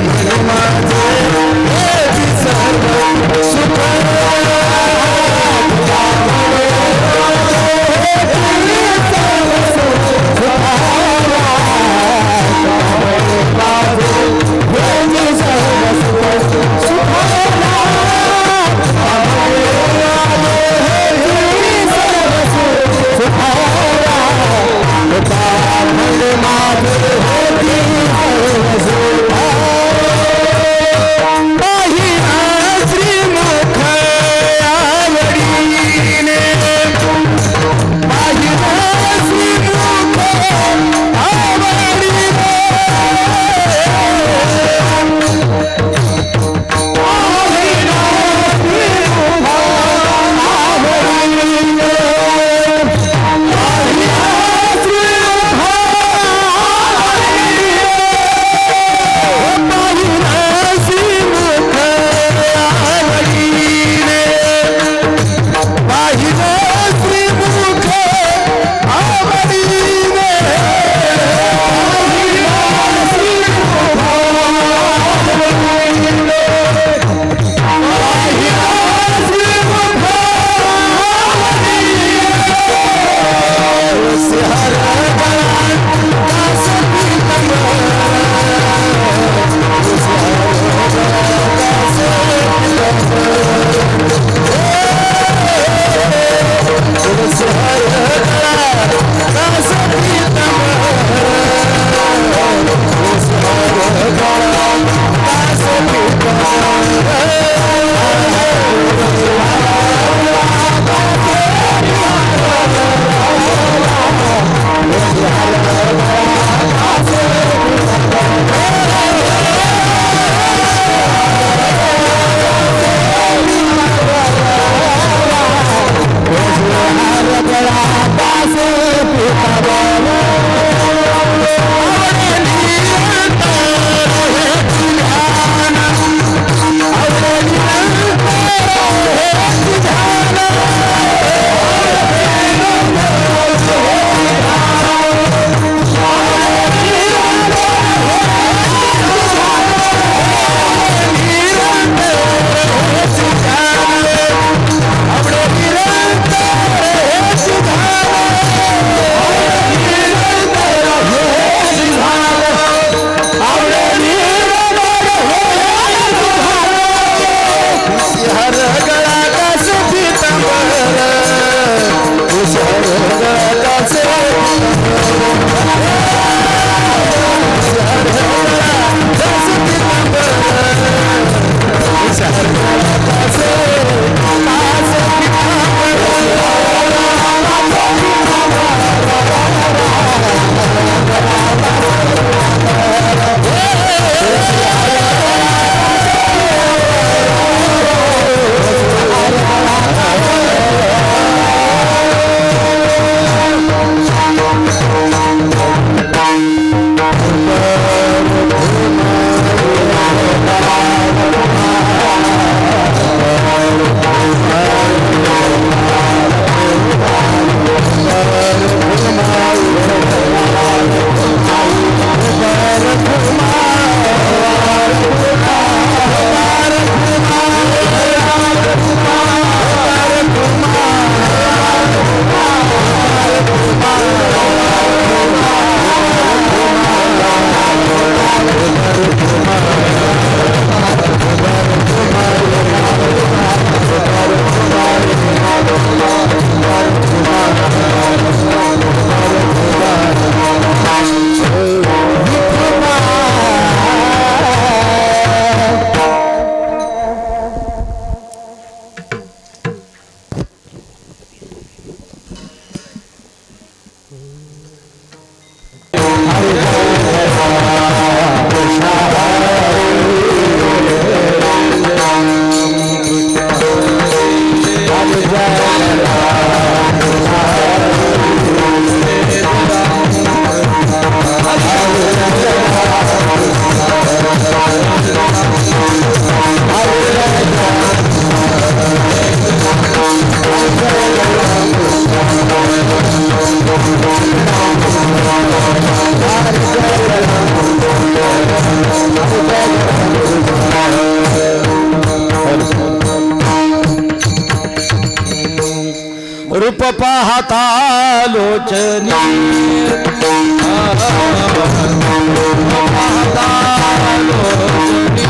माझे पाहता लोचनी पाहता लोचनी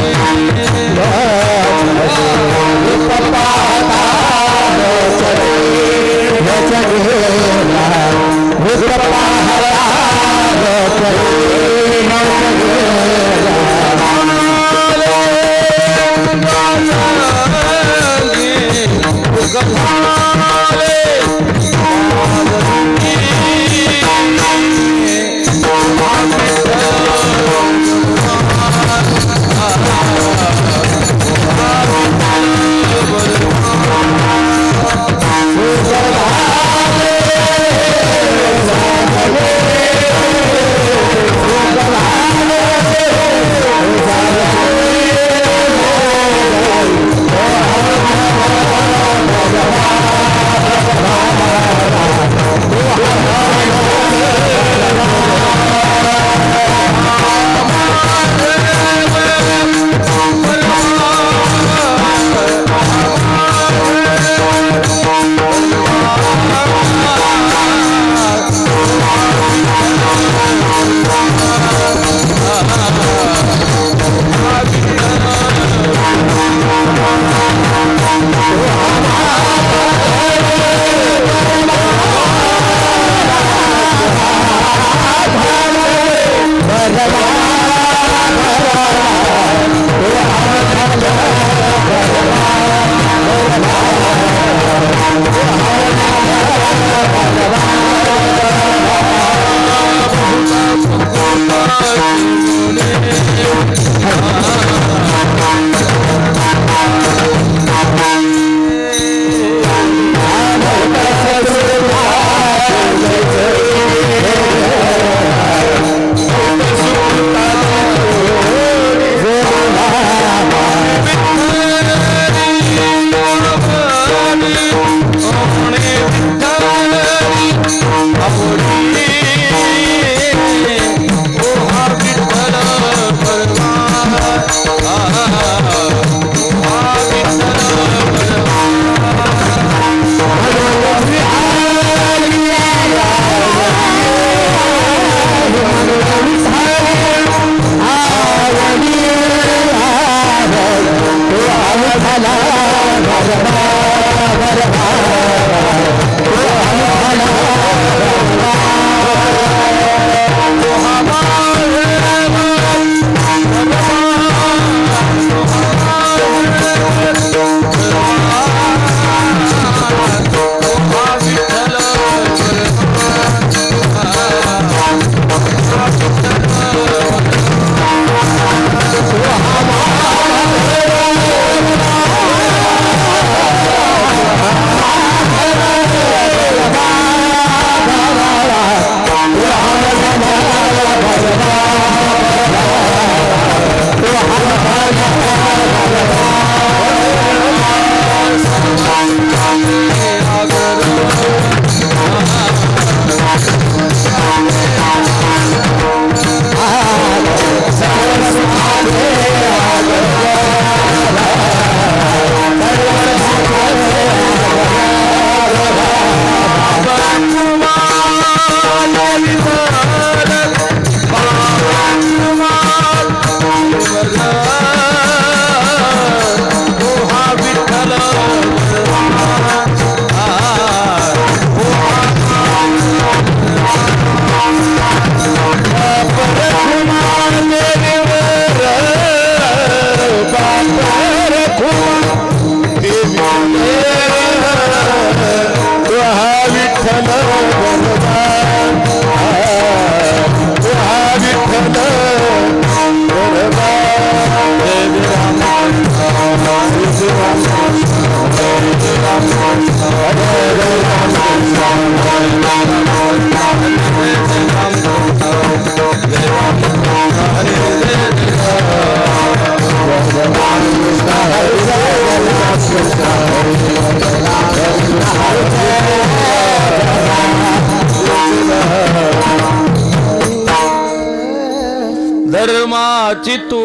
धर्माची तू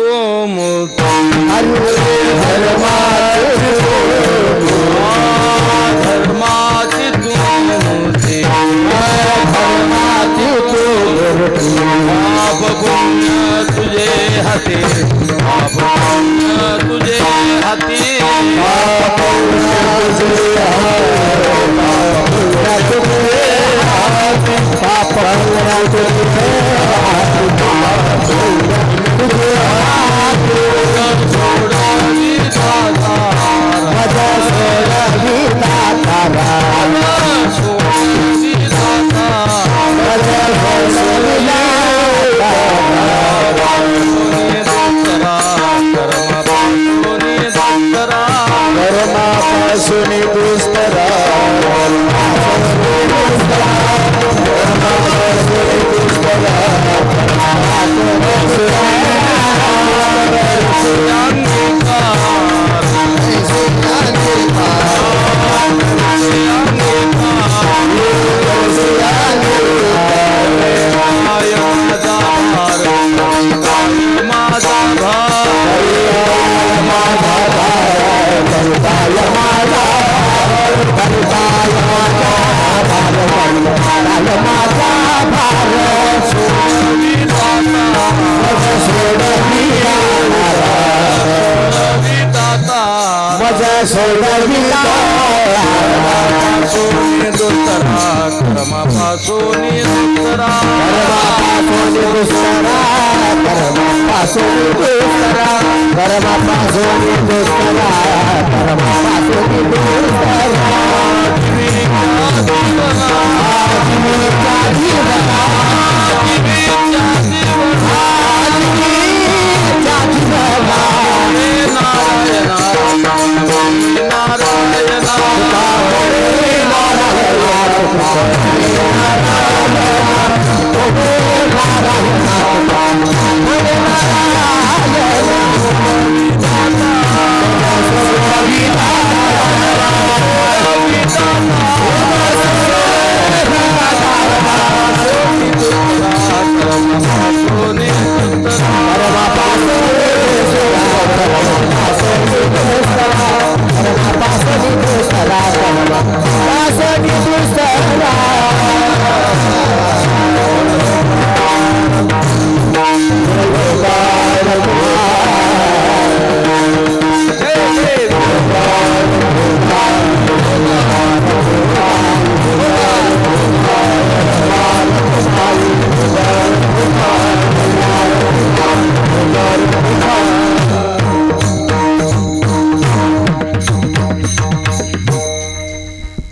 मूर्ती धर्माची तू पाप पुण्य तुझे हाती पाप पुण्य तुझे हाती सुनी दुस्तरा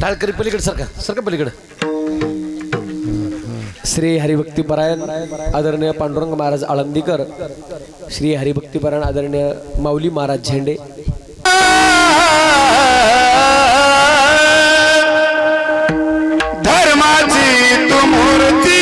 टाळकरी पलीकडे सरका पलीकडे. श्री हरिभक्तीपरायण आदरणीय पांडुरंग महाराज आळंदीकर, श्री हरिभक्तीपरायण आदरणीय माऊली महाराज झेंडे, धर्माची तू मूर्ती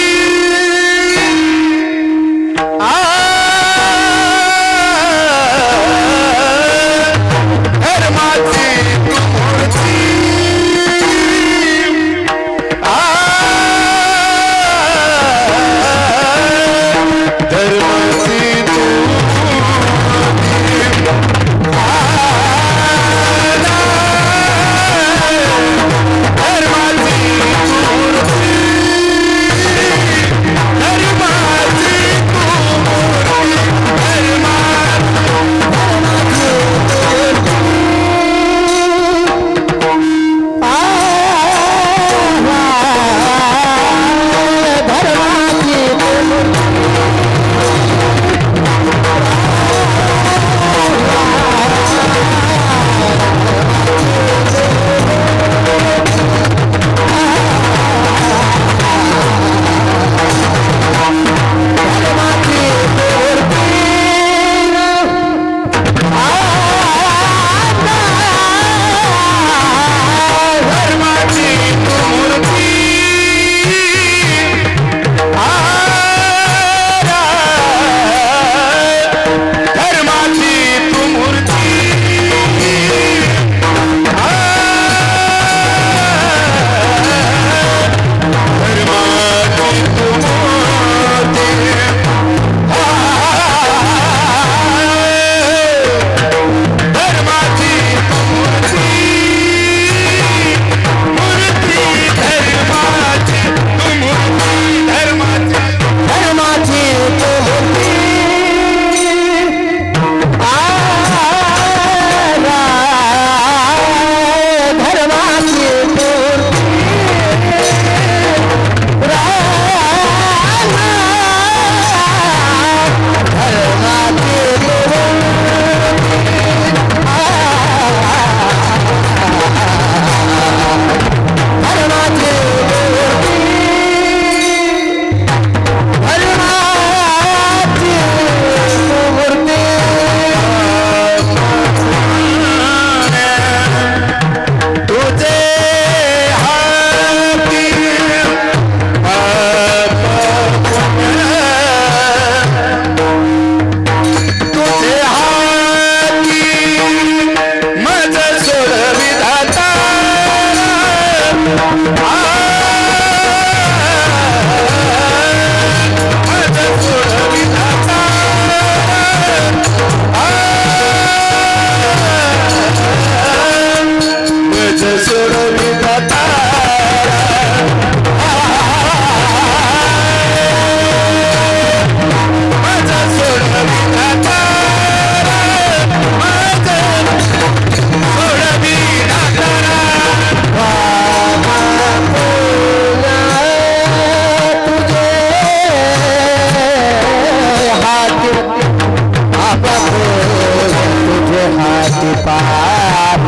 हाती पाप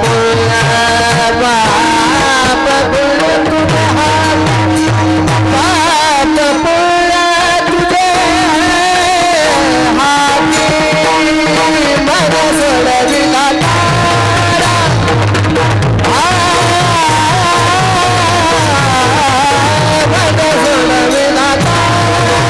पुण्य पाप पुण्य तुझे हाती पाप पुण्य तुझे हाती मन सोडविला तारा मन सोडविला तारा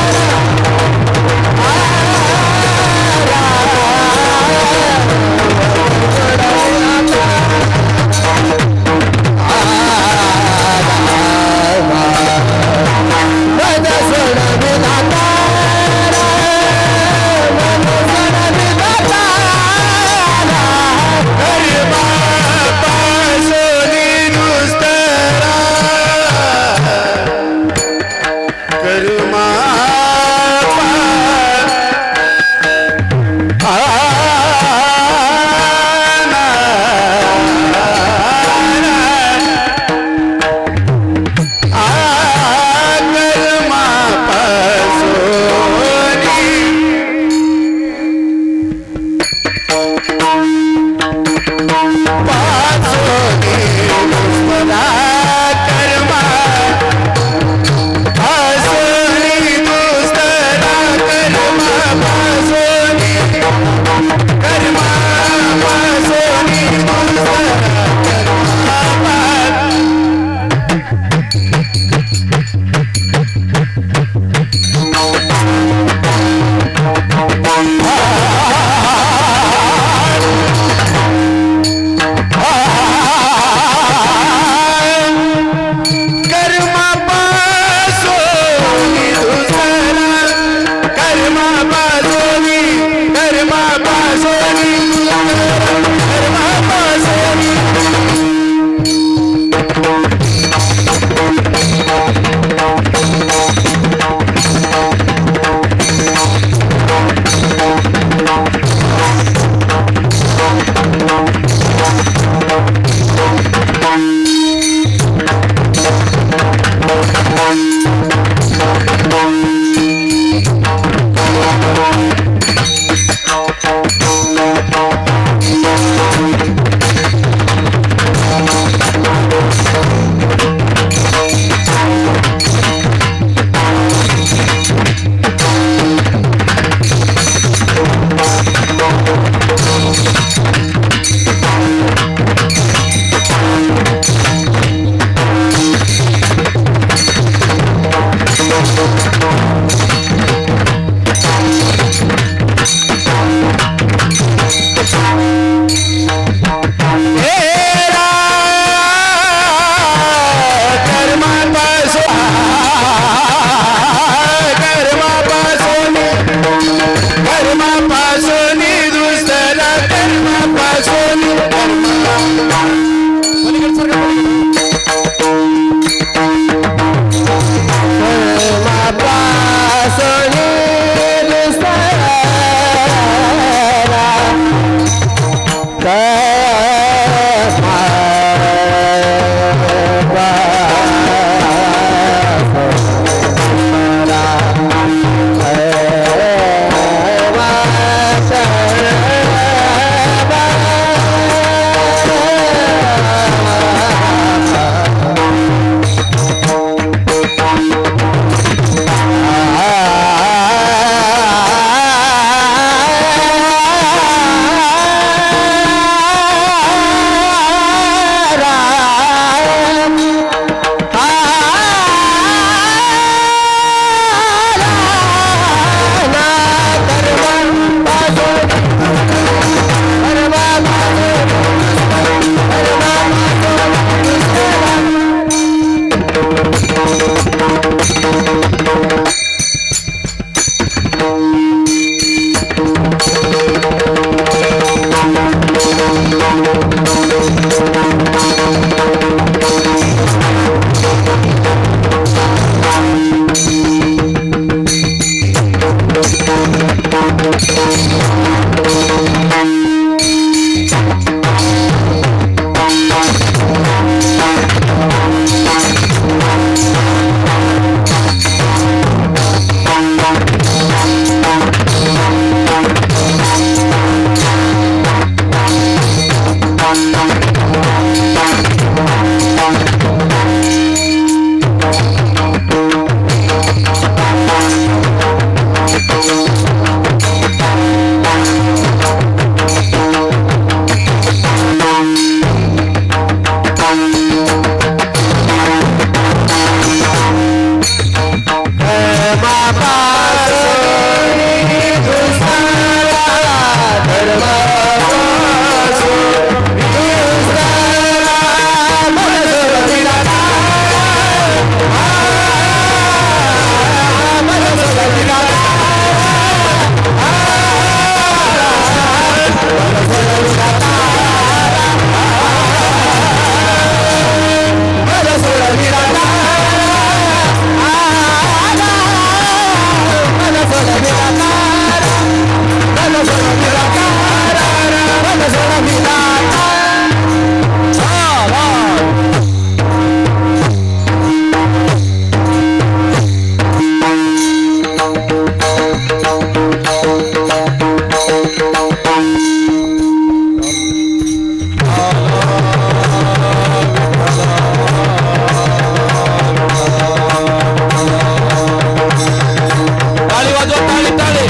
मन सोडविला टाळी वाजवा टाळी टाळी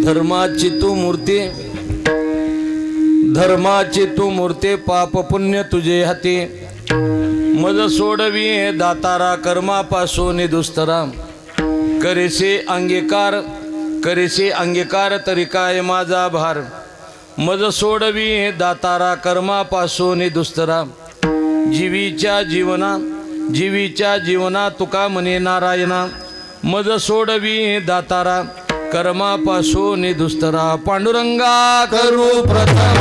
धर्माची तू मूर्ती धर्माची तू मूर्ती पाप पुण्य तुझे हाती मज सोडवी दातारा कर्मापासून दुस्तरा करेसे अंगीकार तरी काय माझा भार मज सोडवी दातारा कर्मापासून दुस्तरा जीवीच्या जीवना तुका म्हणे नारायणा मज सोडवी दातारा कर्मापासून दुस्तरा पांडुरंगा करू प्रथम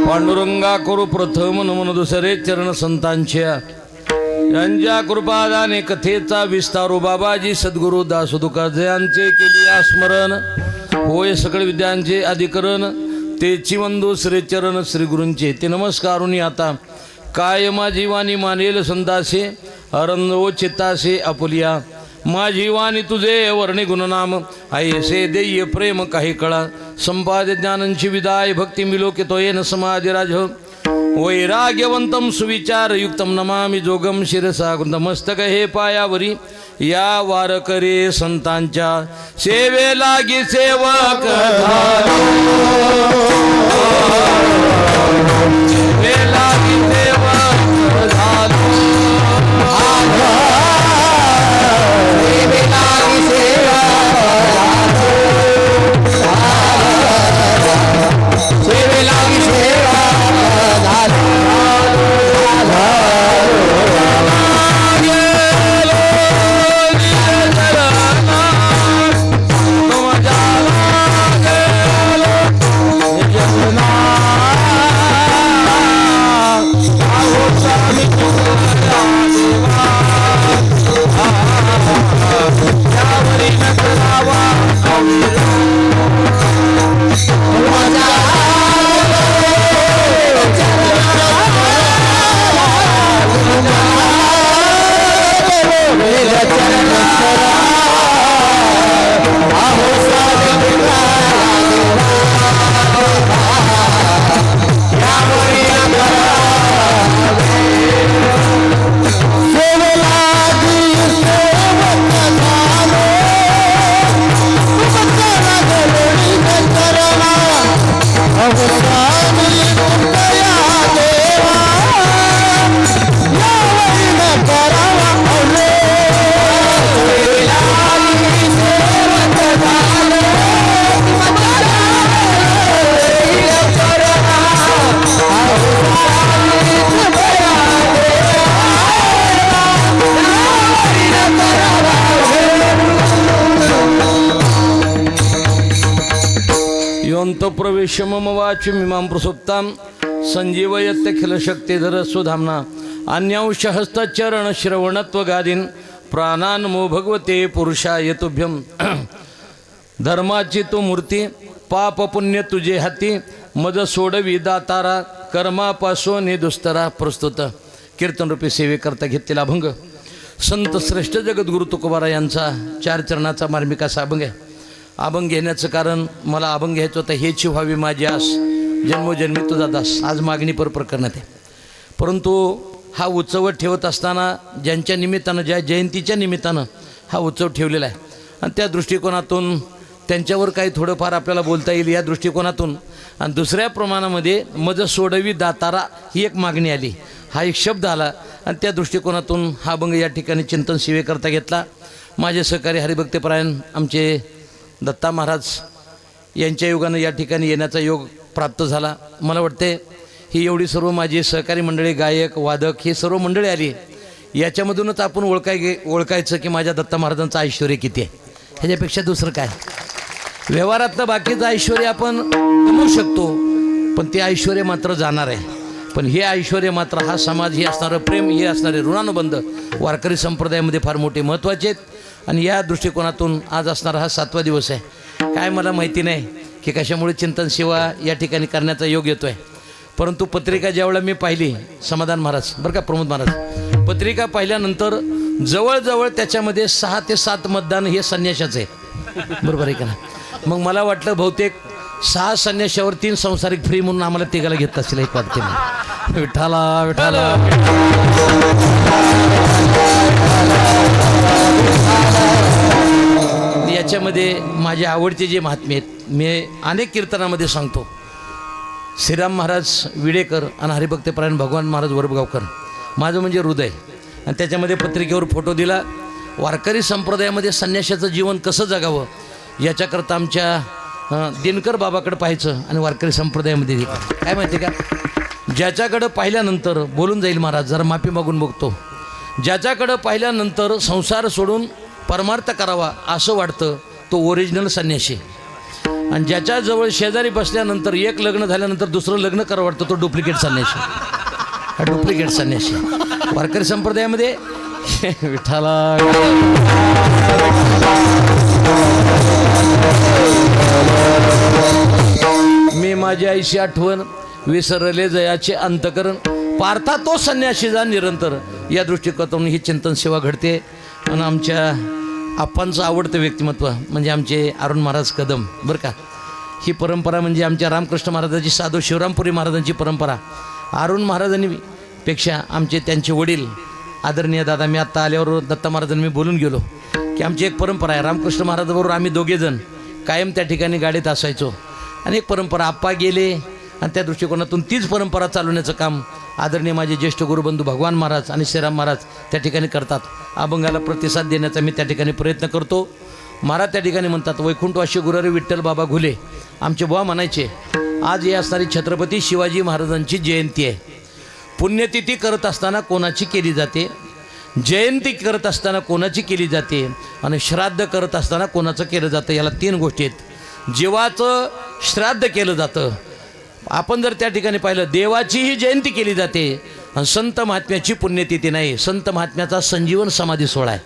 पांडुरंगा करू प्रथम नमन दुसरे चरण संतांच्या यांच्या कृपादाने कथेचा विस्तारू बाबाजी सद्गुरु दास तुकारामांचे केली स्मरण होय सकळ विद्यांचे अधिकरण तेची वंदू श्री चरण श्री गुरूंचे ते नमस्कारुनी आता काय माझी वाणी मानेल संतासे अरंदो चित्तासे आपुलिया माझी वाणी तुझे वर्णे गुणनाम ऐसे देय प्रेम काही कळा संपाद्य ज्ञानंची विदाय भक्ती मिलोके तो येन समाधिराज वैराग्यवंतम सुविचारयुक्तम नमामि जोगम शिरसा नमस्तक हे पायावरी या वारकरी संतांच्या सेवे लागी सेवक झालो सेवे लागी सेवक झालो अंतःप्रवेश मम वाचमिमां प्रसुप्तां संजीवयत्यखिलशक्तिधर सुधाम्ना अन्यांशहस्तचरणश्रवणत्वगादीन् प्राणान्मो भगवते पुरुषाय तुभ्यं धर्माची तू मूर्ती पाप पुण्य तुझे हाती मज सोडवी दातारा कर्मापासून दुस्तरा प्रस्तुत कीर्तनरूपी सेवेकरता घेतलेला अभंग संत श्रेष्ठ जगद्गुरु तुकोबारा यांचा 4 चरणाचा मार्मिक असा अभंग आहे. अभंग घेण्याचं कारण मला अभंग घ्यायचं होतं हेची व्हावी माझी आस जन्मोजन्मी तुझा दास आज मागणी प्रकरणात आहे. परंतु हा उत्सव ठेवत असताना ज्यांच्या निमित्तानं ज्या जयंतीच्या निमित्तानं हा उत्सव ठेवलेला आहे आणि त्या दृष्टिकोनातून त्यांच्यावर काही थोडंफार आपल्याला बोलता येईल या दृष्टिकोनातून आणि दुसऱ्या प्रमाणामध्ये मज सोडवी दातारा ही एक मागणी आली हा एक शब्द आला आणि त्या दृष्टिकोनातून हा अभंग या ठिकाणी चिंतन सेवेकरता घेतला. माझे सहकारी हरिभक्तपरायण आमचे दत्ता महाराज यांच्या योगानं या ठिकाणी येण्याचा योग प्राप्त झाला. मला वाटते ही एवढी सर्व माझी सहकारी मंडळी गायक वादक ही सर्व मंडळी आली याच्यामधूनच आपण ओळखायचं की माझ्या दत्ता महाराजांचं ऐश्वर्य किती आहे. ह्याच्यापेक्षा दुसरं काय व्यवहारातलं बाकीचं ऐश्वर्य आपण कमवू शकतो पण ते ऐश्वर्य मात्र जाणार आहे. पण हे ऐश्वर्य मात्र हा समाज हे असणारं प्रेम हे असणारे ऋणानुबंध वारकरी संप्रदायामध्ये फार मोठे महत्त्वाचे आहेत. आणि या दृष्टिकोनातून आज असणारा हा 7वा दिवस आहे. काय मला माहिती नाही की कशामुळे चिंतन सेवा या ठिकाणी करण्याचा योग येतो आहे. परंतु पत्रिका ज्यावेळेला मी पाहिली समाधान महाराज बरं का प्रमोद महाराज पत्रिका पाहिल्यानंतर जवळजवळ त्याच्यामध्ये 6 ते 7 मतदान हे संन्याशाचं आहे. बरोबर आहे का ना. मग मला वाटलं बहुतेक 6 संन्याशावर 3 संसारिक फ्री म्हणून आम्हाला तिघाला घेत असेल एक वाटते. विठाला विठाला याच्यामध्ये माझे आवडते जे महात्मे आहेत मी अनेक कीर्तनामध्ये सांगतो. श्रीराम महाराज विडेकर आणि हरिभक्तपरायण भगवान महाराज वरबगावकर माझं म्हणजे हृदय आणि त्याच्यामध्ये पत्रिकेवर फोटो दिला. वारकरी संप्रदायामध्ये संन्याशाचं जीवन कसं जगावं याच्याकरता आमच्या दिनकर बाबाकडे पाहायचं आणि वारकरी संप्रदायामध्ये काय माहिती का ज्याच्याकडं पाहिल्यानंतर बोलून जाईल महाराज जरा माफी मागून बघतो. ज्याच्याकडं पाहिल्यानंतर संसार सोडून परमार्थ करावा असं वाटतं तो ओरिजिनल संन्याशी आणि ज्याच्याजवळ शेजारी बसल्यानंतर एक लग्न झाल्यानंतर दुसरं लग्न करावं वाटतं तो डुप्लिकेट संन्याशी. हा डुप्लिकेट संन्याशी वारकरी संप्रदायामध्ये विठाला मी माझी आईची आठवण विसरले जयाचे अंतकरण पार्था तो संन्याशी जा निरंतर या दृष्टिकोनातून ही चिंतन सेवा घडते. आणि आमच्या आप्पांचं आवडतं व्यक्तिमत्व म्हणजे आमचे अरुण महाराज कदम बरं का. ही परंपरा म्हणजे आमच्या रामकृष्ण महाराजांची साधू शिवरामपुरी महाराजांची परंपरा. अरुण महाराजांनी पेक्षा आमचे त्यांचे वडील आदरणीय दादा मी आत्ता आल्यावर दत्ता महाराजांनी मी बोलून गेलो की आमची एक परंपरा आहे रामकृष्ण महाराजाबरोबर आम्ही दोघेजण कायम त्या ठिकाणी गाडीत असायचो. आणि एक परंपरा आप्पा गेले आणि त्या दृष्टिकोनातून तीच परंपरा चालवण्याचं काम आदरणीय माझे ज्येष्ठ गुरुबंधू भगवान महाराज आणि श्रीराम महाराज त्या ठिकाणी करतात. अभंगाला प्रतिसाद देण्याचा मी त्या ठिकाणी प्रयत्न करतो. महाराज त्या ठिकाणी म्हणतात वैकुंठवासी गुरुहरी विठ्ठल बाबा घुले आमचे बुवा म्हणायचे आज ही असणारी छत्रपती शिवाजी महाराजांची जयंती आहे. पुण्यतिथी करत असताना कोणाची केली जाते जयंती करत असताना कोणाची केली जाते आणि श्राद्ध करत असताना कोणाचं केलं जातं. याला 3 गोष्टी आहेत. जीवाचं श्राद्ध केलं जातं आपण जर त्या ठिकाणी पाहिलं देवाचीही जयंती केली जाते आणि संत महात्म्याची पुण्यतिथी नाही. संत महात्म्याचा संजीवन समाधी सोहळा आहे.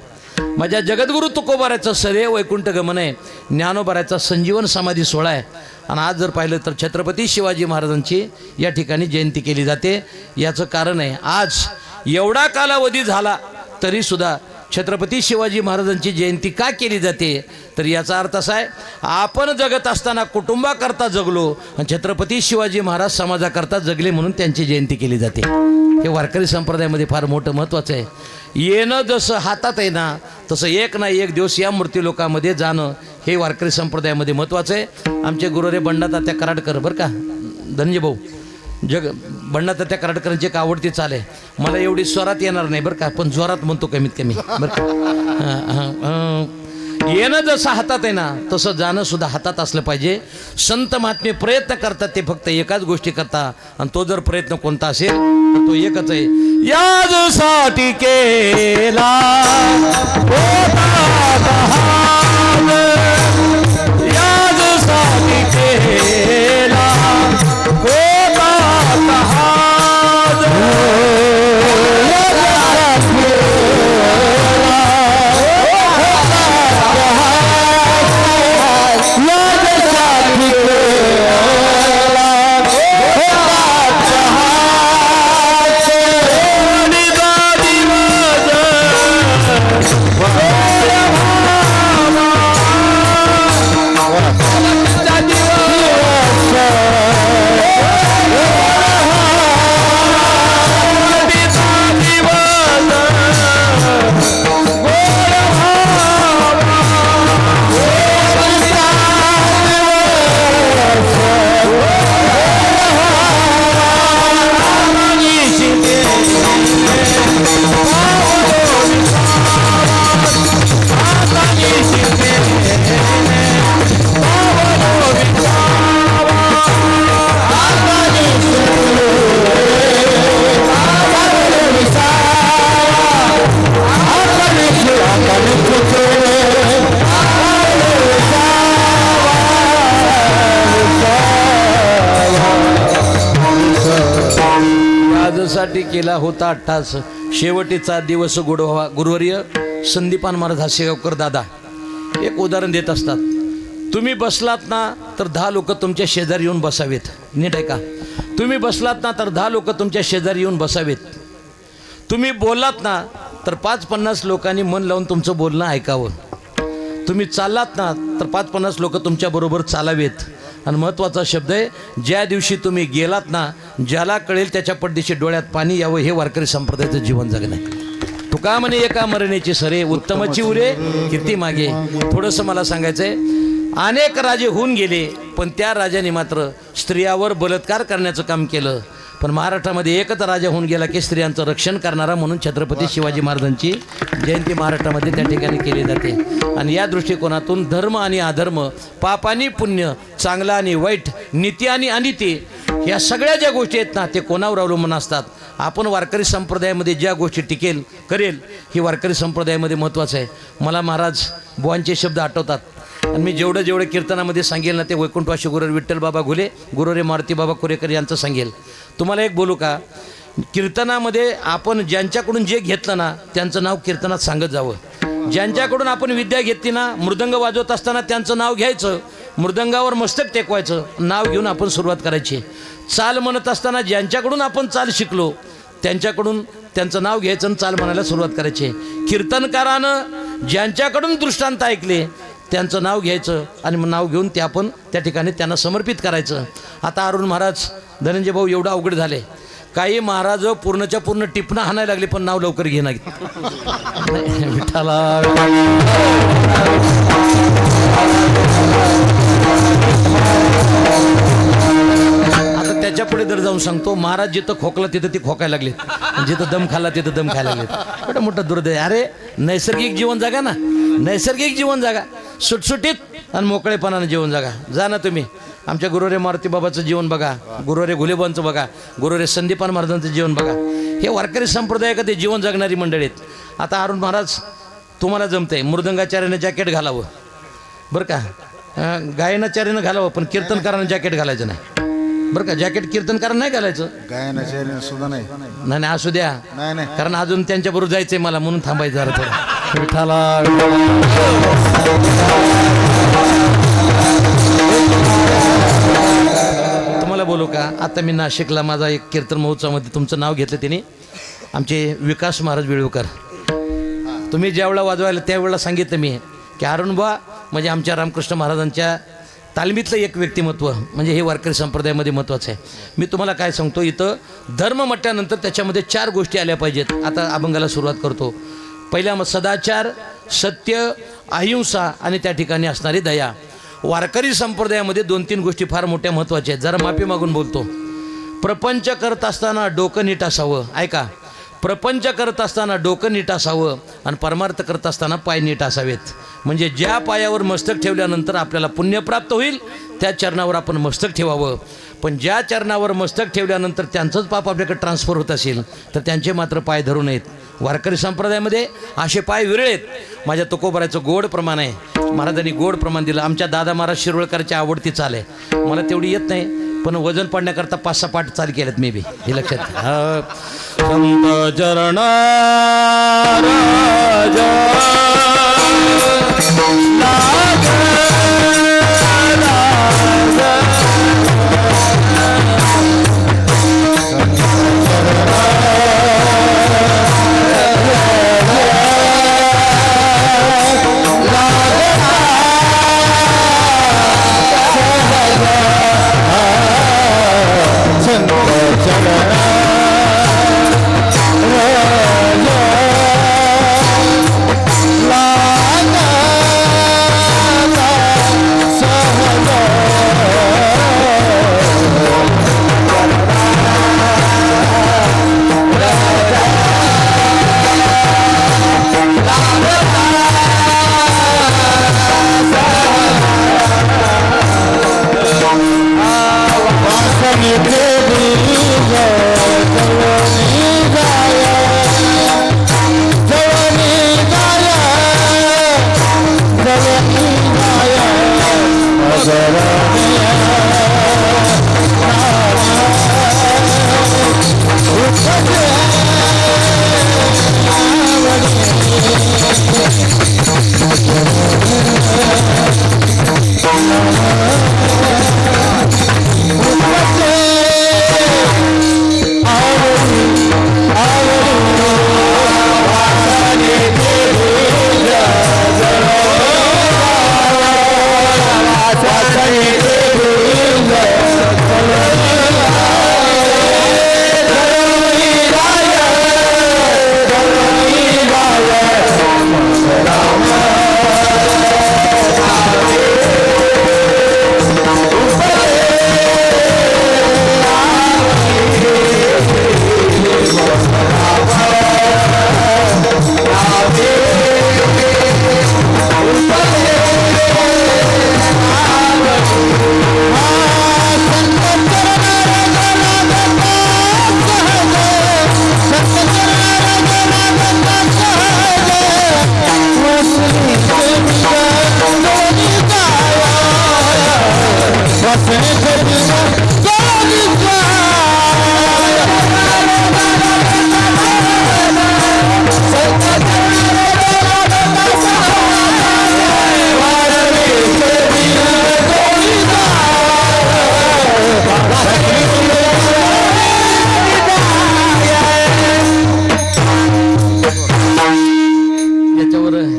माझ्या जगद्गुरु तुकोबाराचं सदैव वैकुंठ गमन आहे. ज्ञानोबाराचा संजीवन समाधी सोहळा आहे. आणि आज जर पाहिलं तर छत्रपती शिवाजी महाराजांची या ठिकाणी जयंती केली जाते. याचं कारण आहे आज एवढा कालावधी झाला तरीसुद्धा छत्रपती शिवाजी महाराजांची जयंती का केली जाते तर याचा अर्थ असा आहे आपण जगत असताना कुटुंबाकरता जगलो आणि छत्रपती शिवाजी महाराज समाजाकरता जगले म्हणून त्यांची जयंती केली जाते. हे वारकरी संप्रदायामध्ये फार मोठं महत्त्वाचं आहे. येणं जसं हातात आहे ना तसं एक ना एक दिवस या मूर्ती लोकांमध्ये जाणं हे वारकरी संप्रदायामध्ये महत्त्वाचं आहे. आमचे गुरुरे बंडातात्या कराडकर बरं का धनंजय भाऊ बंडातात्या कराडकरांची एक आवडती चाल आहे. मला एवढी स्वरात येणार नाही बरं का पण जोरात म्हणतो कमीत कमी बरं का. येणं जसं हातात आहे ना तसं जाणं सुद्धा हातात असलं पाहिजे. संत महात्मे प्रयत्न करतात ते फक्त एकाच गोष्टी करतात आणि तो जर प्रयत्न कोणता असेल तर तो एकच आहे याजसाठी केला याजसाठी केला केला होता अट्टास, शेवटीचा दिवस गुरुवर्य संदीपान महाराज हासेगावकर दादा एक उदाहरण देत असतात. तुम्ही बसलात ना तर 10 लोक तुमच्या शेजारी येऊन बसावेत. नीट आहे का? तुम्ही बसलात ना तर 10 लोक तुमच्या शेजारी येऊन बसावेत. तुम्ही बोललात ना तर 5-50 लोकांनी मन लावून तुमचं बोलणं ऐकावं. तुम्ही चाललात ना तर 5-50 लोक तुमच्याबरोबर चालावेत. आणि महत्त्वाचा शब्द आहे, ज्या दिवशी तुम्ही गेलात ना, ज्याला कळेल त्याच्या पडदेशी डोळ्यात पाणी यावं. हे वारकरी संप्रदायाचं जीवन जगणं आहे. तुका म्हणे एका मरणेची सरे, उत्तमची उरे कीर्ती मागे. थोडंसं मला सांगायचं आहे, अनेक राजे होऊन गेले पण त्या राजाने मात्र स्त्रियावर बलात्कार करण्याचं काम केलं. पण महाराष्ट्रामध्ये एकच राजा होऊन गेला की स्त्रियांचं रक्षण करणारा, म्हणून छत्रपती शिवाजी महाराजांची जयंती महाराष्ट्रामध्ये त्या ठिकाणी केली जाते. आणि या दृष्टिकोनातून धर्म आणि अधर्म, पाप आणि पुण्य, चांगला आणि वाईट, नीती आणि अनिती, या सगळ्या ज्या गोष्टी आहेत ना ते कोणावर अवलंबून असतात. आपण वारकरी संप्रदायामध्ये ज्या गोष्टी टिकेल करेल ही वारकरी संप्रदायामध्ये महत्त्वाचं आहे. मला महाराज बुवांचे शब्द आठवतात आणि मी जेवढं कीर्तनामध्ये सांगेल ना ते वैकुंठवासी गुरुवर विठ्ठल बाबा घुले, गुरुरे मारुती बाबा कोरेकर यांचं सांगेल. तुम्हाला एक बोलू का? कीर्तनामध्ये आपण ज्यांच्याकडून जे घेतलं ना त्यांचं नाव कीर्तनात सांगत जावं. ज्यांच्याकडून आपण विद्या घेतली ना, मृदंग वाजवत असताना त्यांचं नाव घ्यायचं, मृदंगावर मस्तक टेकवायचं, नाव घेऊन आपण सुरुवात करायची. चाल म्हणत असताना ज्यांच्याकडून आपण चाल शिकलो त्यांच्याकडून त्यांचं नाव घ्यायचं आणि चाल म्हणायला सुरुवात करायची. कीर्तनकारानं ज्यांच्याकडून दृष्टांत ऐकले त्यांचं नाव घ्यायचं आणि नाव घेऊन ते आपण त्या ठिकाणी त्यांना समर्पित करायचं. आता अरुण महाराज, धनंजय भाऊ, एवढं अवघड झाले. काही महाराज पूर्णच्या पूर्ण टिपणं हाणायला लागले पण नाव लवकर घेणं. विठ्ठला आता त्याच्या पुढे दर जाऊन सांगतो, महाराज जिथं खोकला तिथं ती खोकायला लागले, जिथं दम खाल्ला तिथं दम खायला लागले. एवढं मोठं दुर्दैव. अरे नैसर्गिक जीवन जगा ना, नैसर्गिक जीवन जगा, सुटसुटीत आणि मोकळेपणानं जीवन जगा. जा ना तुम्ही. आमच्या गुरुरे मारुती बाबाचं जीवन बघा, गुरुरे घुलेबांचं बघा, गुरुरे संदीपान महाराजांचं जीवन बघा. हे वारकरी संप्रदाय का ते जीवन जगणारी मंडळी आहेत. आता अरुण महाराज तुम्हाला जमतंय, मृदंगाचार्यानं जॅकेट घालावं बरं का, गायनाचार्यानं घालावं, पण कीर्तनकारानं जॅकेट घालायचं नाही बरं का. जॅकेट कीर्तनकारानं नाही घालायचं, गायनाचार्य सुद्धा नाही. नाही असू द्या, कारण अजून त्यांच्याबरोबर जायचंय मला, म्हणून थांबायचं जरा थोडं. विठ्ठला तुम्हाला बोलू का? आता मी नाशिकला माझा एक कीर्तन महोत्सवामध्ये तुमचं नाव घेतलं त्यांनी, आमचे विकास महाराज विळवकर. तुम्ही ज्यावेळेला वाजवायला त्यावेळेला सांगितलं मी की अरुण बुवा म्हणजे आमच्या रामकृष्ण महाराजांच्या तालमीतलं एक व्यक्तिमत्व, म्हणजे हे वारकरी संप्रदायामध्ये महत्त्वाचं आहे. मी तुम्हाला काय सांगतो, इथं धर्म म्हटल्यानंतर त्याच्यामध्ये 4 गोष्टी आल्या पाहिजेत. आता अभंगाला सुरुवात करतो. पहिल्या सदाचार, सत्य, अहिंसा आणि त्या ठिकाणी असणारी दया. वारकरी संप्रदायामध्ये 2-3 गोष्टी फार मोठ्या महत्त्वाच्या आहेत. जरा माफी मागून बोलतो. प्रपंच करत असताना डोकं नीट असावं. ऐका, प्रपंच करत असताना डोकं नीट असावं आणि परमार्थ करत असताना पाय नीट असावेत. म्हणजे ज्या पायावर मस्तक ठेवल्यानंतर आपल्याला पुण्य प्राप्त होईल त्या चरणावर आपण मस्तक ठेवावं. पण ज्या चरणावर मस्तक ठेवल्यानंतर त्यांचंच पाप आपल्याकडे ट्रान्सफर होत असेल तर त्यांचे मात्र पाय धरू नयेत. वारकरी संप्रदायामध्ये असे पाय विरळेत. माझ्या तुकोबराचं गोड प्रमाण आहे, महाराजांनी गोड प्रमाण दिलं. आमच्या दादा महाराज शिरोळकरची आवडती चाल आहे, मला तेवढी येत नाही, पण वजन पाडण्याकरता 5-6 पाठ चाल केलेत मे बी, हे लक्षात घ्या. संत चरणा राजा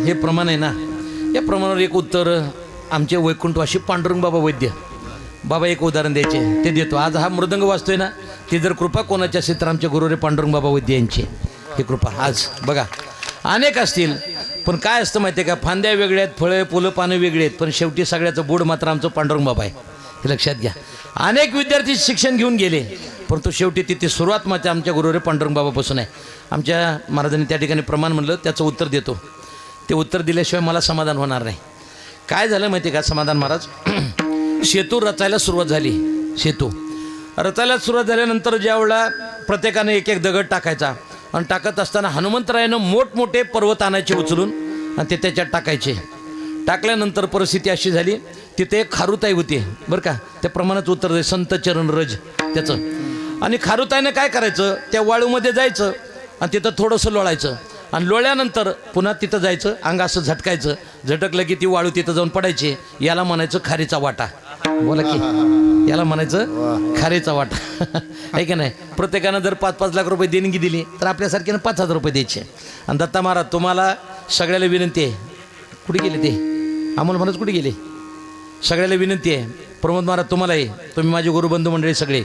हे प्रमाण आहे ना, या प्रमाणावर एक उत्तर आमचे वैकुंठवासी पांडुरंग बाबा वैद्य बाबा एक उदाहरण द्यायचे ते देतो. आज हा मृदंग वाजतोय ना, ती जर कृपा कोणाची असेल तर आमच्या गुरुरे पांडुरंग बाबा वैद्य यांची ही कृपा. आज बघा अनेक असतील, पण काय असतं माहिती आहे का, फांद्या वेगळ्या आहेत, फळे फुलं पानं वेगळी आहेत, पण शेवटी सगळ्याचं बूड मात्र आमचं पांडुरंग बाबा आहे, हे लक्षात घ्या. अनेक विद्यार्थी शिक्षण घेऊन गेले, परंतु शेवटी तिथे सुरुवात मात्र आमच्या गुरुरे पांडुरंग बाबापासून आहे. आमच्या महाराजांनी त्या ठिकाणी प्रमाण म्हणलं, त्याचं उत्तर देतो. ते उत्तर दिल्याशिवाय मला समाधान होणार नाही. काय झालं माहिती आहे का समाधान महाराज, सेतू रचायला सुरुवात झाली. सेतू रचायला सुरुवात झाल्यानंतर ज्यावेळेला प्रत्येकाने एक एक दगड टाकायचा आणि टाकत असताना हनुमंतरायानं मोठमोठे पर्वत आणायचे उचलून आणि ते त्याच्यात टाकायचे. टाकल्यानंतर परिस्थिती अशी झाली, तिथे एक खारुताई होती बरं का, त्या प्रमाणात उत्तर दे संत चरण रज त्याचं. आणि खारुताईनं काय करायचं, त्या वाळूमध्ये जायचं आणि तिथं थोडंसं लोळायचं आणि लोळल्यानंतर पुन्हा तिथं जायचं, अंग असं झटकायचं, झटकलं की ती वाळू तिथं जाऊन पडायची. याला म्हणायचं खारीचा वाटा. बोला की, याला म्हणायचं खारीचा वाटा आहे की नाही. प्रत्येकानं जर 5-5 लाख रुपये देणगी दिली तर आपल्यासारख्यानं 5,000 रुपये द्यायचे. आणि दत्ता महाराज तुम्हाला सगळ्याला विनंती आहे, कुठे गेले ते अमोल महाराज, कुठे गेले, सगळ्याला विनंती आहे. प्रमोद महाराज तुम्हाला आहे, तुम्ही माझे गुरुबंधू मंडळी सगळे,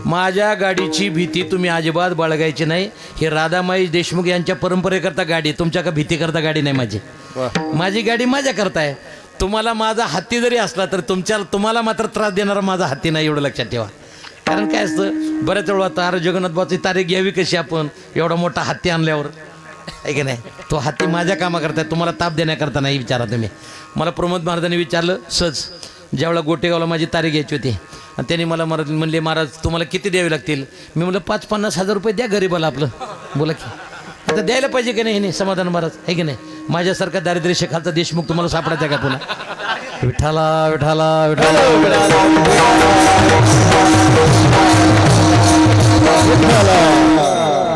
माझ्या गाडीची भीती तुम्ही अजिबात बाळगायची नाही. हे राधामाई देशमुख यांच्या परंपरेकरता गाडी, तुमच्या का भीती करता गाडी नाही माझी. माझी गाडी माझ्या करता आहे. तुम्हाला माझा हत्ती जरी असला तर तुम्हाला मात्र त्रास देणारा माझा हत्ती नाही, एवढं लक्षात ठेवा. कारण काय असतं, बऱ्याच वेळा तार जगन्नाथबाची तारीख घ्यावी कशी आपण, एवढा मोठा हत्ती आणल्यावर आहे की नाही. तो हत्ती माझ्या कामाकरता, तुम्हाला ताप देण्याकरता नाही. विचारा तुम्ही. मला प्रमोद महाराजांनी विचारलं सहज, ज्यावेळेला गोटेगावला माझी तारीख घ्यायची होती आणि त्यांनी मला म्हणले महाराज तुम्हाला किती द्यावे लागतील. मी म्हणलं 5-50 हजार रुपये द्या गरीबाला आपलं. बोला की, आता द्यायला पाहिजे की नाही, हे नाही समाधान महाराज आहे की नाही. माझ्यासारखा दारिद्र्य खालचा देशमुख तुम्हाला सापडायचा का पुन्हा. विठाला विठाला विठाला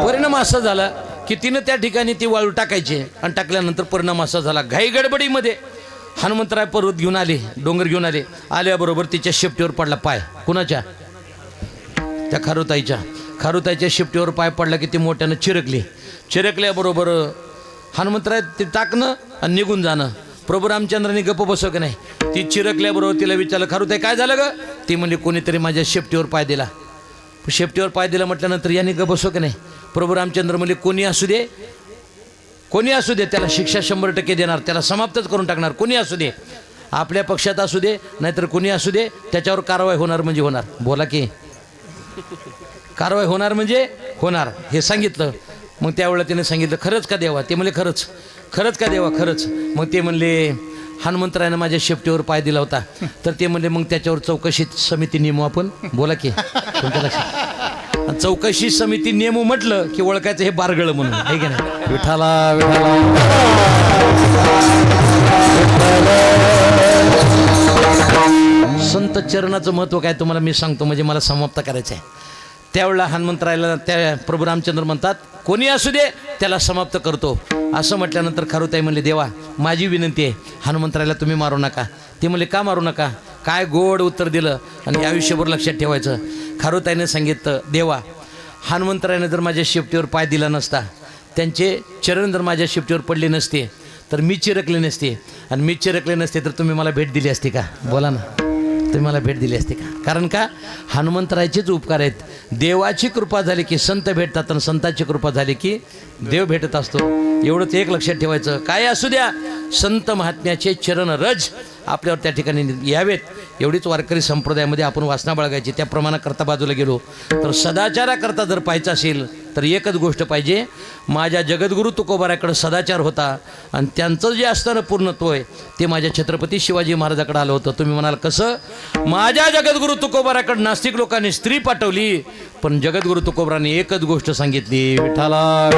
परिणाम असा झाला की तिनं त्या ठिकाणी ती वाळू टाकायची आणि टाकल्यानंतर परिणाम असा झाला, घाई गडबडीमध्ये हनुमंतराय पर्वत घेऊन आले, डोंगर घेऊन आले. आल्याबरोबर तिच्या शेपटीवर पडला पाय. कुणाच्या, त्या खारुताईच्या शेपटीवर पाय पडला की ती मोठ्यानं चिरकली. चिरकल्याबरोबर हनुमंतराय ते टाकणं आणि निघून जाणं. प्रभू रामचंद्रांनी गप्प बसव की नाही. ती चिरकल्याबरोबर तिला विचारलं, खारुताई काय झालं ग. ती म्हणजे कोणीतरी माझ्या शेपटीवर पाय दिला. शेपटीवर पाय दिला म्हटल्यानंतर याने गप्प बसव की नाही. प्रभू रामचंद्र म्हणजे कोणी असू दे त्याला शिक्षा 100% देणार, त्याला समाप्तच करून टाकणार. कोणी असू दे, आपल्या पक्षात असू दे नाहीतर कोणी असू दे, त्याच्यावर कारवाई होणार म्हणजे होणार. बोला की, कारवाई होणार म्हणजे होणार, हे सांगितलं. मग त्यावेळेला त्याने सांगितलं खरंच का देवा. ते म्हणले खरंच का देवा, खरंच. मग ते म्हणले हनुमंतरायानं माझ्या शेपटीवर पाय दिला होता. तर ते म्हणले मग त्याच्यावर चौकशी समिती नेमू आपण. बोला की, तुमच्या लक्षात. चौकशी समिती नेमू म्हटलं की ओळखायचं हे बारगळ म्हणून आहे की नाही. विठाला विठाला संत चरणाचं महत्त्व काय तुम्हाला मी सांगतो, म्हणजे मला समाप्त करायचं आहे. त्यावेळेला हनुमंतरायाला त्या प्रभू रामचंद्र म्हणतात कोणी असू दे त्याला समाप्त करतो. असं म्हटल्यानंतर खारुताई म्हणले देवा माझी विनंती आहे, हनुमंतरायाला तुम्ही मारू नका. ते म्हणले का मारू नका. काय गोड उत्तर दिलं. आणि आयुष्यभर लक्षात ठेवायचं. खारुताईने सांगितलं देवा हनुमंतरायाने जर माझ्या शेपटीवर पाय दिला नसता, त्यांचे चरण जर माझ्या शेपटीवर पडले नसते तर मी चिरकले नसते. आणि मी चिरकले नसते तर तुम्ही मला भेट दिली असती का. बोला ना, तुम्ही मला भेट दिली असते का. कारण का हनुमंतरायाचेच उपकार आहेत. देवाची कृपा झाली की संत भेटतात आणि संताची कृपा झाली की देव भेटत असतो. एवढंच एक लक्षात ठेवायचं. काय असू द्या संत महात्म्याचे चरण रज आपल्यावर त्या ठिकाणी यावेत, एवढीच वारकरी संप्रदायामध्ये आपण वासना बाळगायची. त्या प्रमाणाकरता बाजूला गेलो तर सदाचाराकरता जर पाहायचं असेल तर एकच गोष्ट पाहिजे. माझ्या जगद्गुरू तुकोबाराकडे सदाचार होता आणि त्यांचं जे असताना पूर्णत्व आहे ते माझ्या छत्रपती शिवाजी महाराजाकडे आलं होतं. तुम्ही म्हणाल कसं. माझ्या जगद्गुरू तुकोबाराकडे नास्तिक लोकांनी स्त्री पाठवली, पण जगद्गुरू तुकोबारांनी एकच गोष्ट सांगितली. विठाला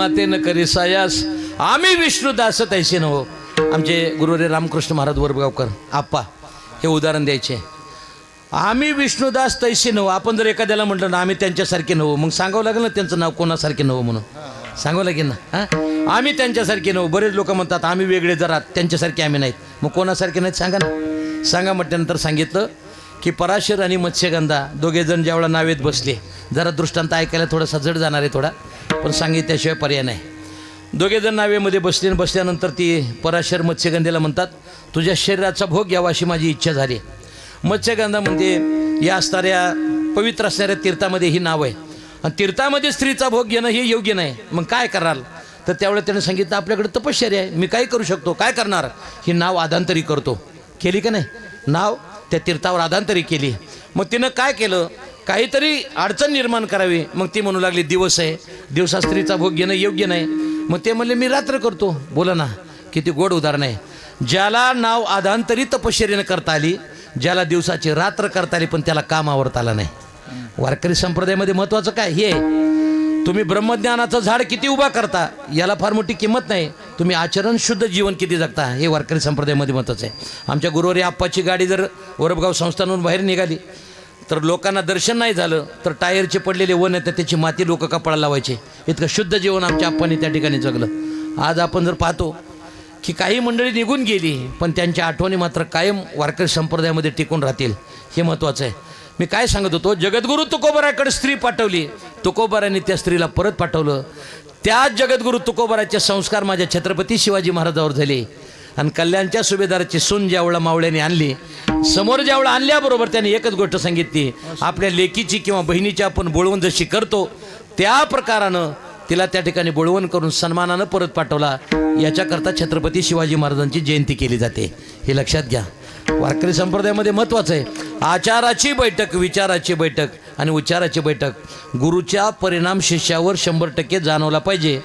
माते न करी सायास आम्ही विष्णुदास तैसे नव. आमचे गुरुवारी रामकृष्ण महाराज वरगावकर आप्पा हे उदाहरण द्यायचे. आम्ही विष्णुदास तैसे नव. आपण जर एखाद्याला म्हटलं ना आम्ही त्यांच्यासारखे नव, मग सांगावं लागेल ना त्यांचं नाव कोणासारखे नव म्हणून सांगावं लागेल ना. हां आम्ही त्यांच्यासारखे नव. बरेच लोक म्हणतात आम्ही वेगळे जरा त्यांच्यासारखे आम्ही नाहीत. मग कोणासारखे नाहीत सांगा ना. सांगा म्हटल्यानंतर सांगितलं की पराशर आणि मत्स्यगंधा दोघेजण ज्यावेळेला नावेत बसले. जरा दृष्टांत ऐकायला थोडासा जड जाणार आहे थोडा, पण सांगितल्याशिवाय पर्याय नाही. दोघेजण नावेमध्ये बसले आणि बसल्यानंतर ती पराशर मत्स्यगंधेला म्हणतात तुझ्या शरीराचा भोग घ्यावा अशी माझी इच्छा झाली. मत्स्यगंधा म्हणते या असणाऱ्या पवित्र असणाऱ्या तीर्थामध्ये ही नाव आहे आणि तीर्थामध्ये स्त्रीचा भोग घेणं हे योग्य नाही. मग काय कराल? तर त्यावेळेला त्याने सांगितलं आपल्याकडे तपश्चर्या आहे, मी काय करू शकतो. काय करणार? ही नाव आदांतरी करतो. केली का नाही? नाव त्या तीर्थावर आदांतरी केली. मग तिनं काय केलं? काहीतरी अडचण निर्माण करावी. मग ती म्हणू लागली दिवस आहे, दिवसा स्त्रीचा भोग घेणं योग्य नाही. मग ते म्हणले मी रात्र करतो. बोला ना किती गोड उदाहरण आहे. ज्याला नाव आदांतरी तपश्चर्याने करता आली, ज्याला दिवसाची रात्र करता आली पण त्याला काम आवरता आलं नाही. वारकरी संप्रदायामध्ये महत्त्वाचं काय हे तुम्ही ब्रह्मज्ञानाचं झाड किती उभा करता याला फार मोठी किंमत नाही, तुम्ही आचरण शुद्ध जीवन किती जगता हे वारकरी संप्रदायामध्ये महत्त्वाचं आहे. आमच्या गुरुवारी आप्पाची गाडी जर वरबगाव संस्थानहून बाहेर निघाली तर लोकांना दर्शन नाही झालं तर टायरचे पडलेले वन येतात त्याची माती लोक कपाळाला लावायचे. इतकं शुद्ध जीवन आमच्या आप्पांनी त्या ठिकाणी जगलं. आज आपण जर पाहतो की काही मंडळी निघून गेली पण त्यांच्या आठवणी मात्र कायम वारकरी संप्रदायामध्ये टिकून राहतील, हे महत्त्वाचं आहे. मी काय सांगत होतो, जगद्गुरू तुकोबाराकडे स्त्री पाठवली, तुकोबारांनी त्या स्त्रीला परत पाठवलं. त्याच जगद्गुरू तुकोबाराचे संस्कार माझ्या छत्रपती शिवाजी महाराजावर झाले आणि कल्याणच्या सुभेदाराची सून ज्यावेळेला मावळ्याने आणली, समोर ज्यावेळेला आणल्याबरोबर त्याने एकच गोष्ट सांगितली, आपल्या लेकीची किंवा बहिणीची आपण बोळवण जशी करतो त्या प्रकारानं तिला त्या ठिकाणी बोळवण करून सन्मानानं परत पाठवला. याच्याकरता छत्रपती शिवाजी महाराजांची जयंती केली जाते, हे लक्षात घ्या. वारकरी संप्रदायामध्ये महत्त्वाचं आहे आचाराची बैठक, विचाराची बैठक आणि उच्चाराची बैठक. गुरुच्या परिणाम शिष्यावर 100% जाणवला पाहिजे.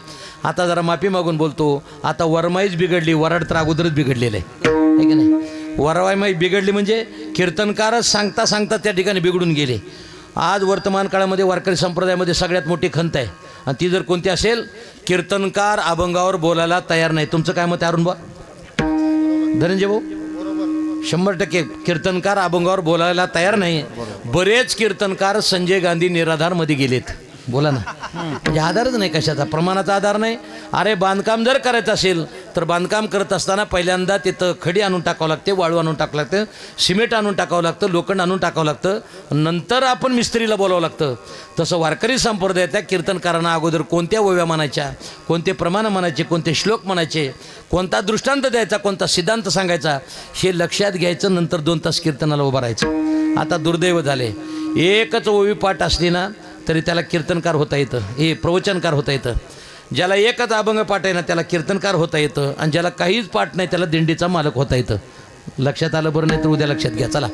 आता जरा माफी मागून बोलतो, आता वरमाईच बिघडली, वराड तर अगोदरच बिघडलेलं आहे की नाही. वरमाई बिघडली म्हणजे कीर्तनकारच सांगता सांगता त्या ठिकाणी बिघडून गेले. आज वर्तमान काळामध्ये वारकरी संप्रदायामध्ये सगळ्यात मोठी खंत आहे आणि ती जर कोणती असेल, कीर्तनकार अभंगावर बोलायला तयार नाही. तुमचं काय मत आहे अरुण बा? धनंजय भाऊ? 100% कीर्तनकार अभंगावर बोलायला तयार नाही. बरेच कीर्तनकार संजय गांधी निराधारमध्ये गेलेत. बोला ना, म्हणजे आधारच नाही कशाचा, प्रमाणाचा आधार नाही. अरे बांधकाम जर करायचं असेल तर बांधकाम करत असताना पहिल्यांदा तिथं खडी आणून टाकावं लागते, वाळू आणून टाकावं लागतं, सिमेंट आणून टाकावं लागतं, लोखंड आणून टाकावं लागतं, नंतर आपण मिस्त्रीला बोलावं लागतं. तसं वारकरी संप्रदायातल्या कीर्तनकारांना अगोदर कोणत्या ओव्या म्हणायच्या, कोणते प्रमाण म्हणायचे, कोणते श्लोक म्हणायचे, कोणता दृष्टांत द्यायचा, कोणता सिद्धांत सांगायचा हे लक्षात घ्यायचं. नंतर 2 तास कीर्तनाला उभं राहायचं. आता दुर्दैव झाले, एकच ओवी पाठ असली ना तरी त्याला कीर्तनकार होता येतं, हे प्रवचनकार होता येतं. ज्याला एकच अभंग पाठ आहे ना त्याला कीर्तनकार होता येतं आणि ज्याला काहीच पाठ नाही त्याला दिंडीचा मालक होता येतं. लक्षात आलं बरं? नाही तर उद्या लक्षात घ्या. चला,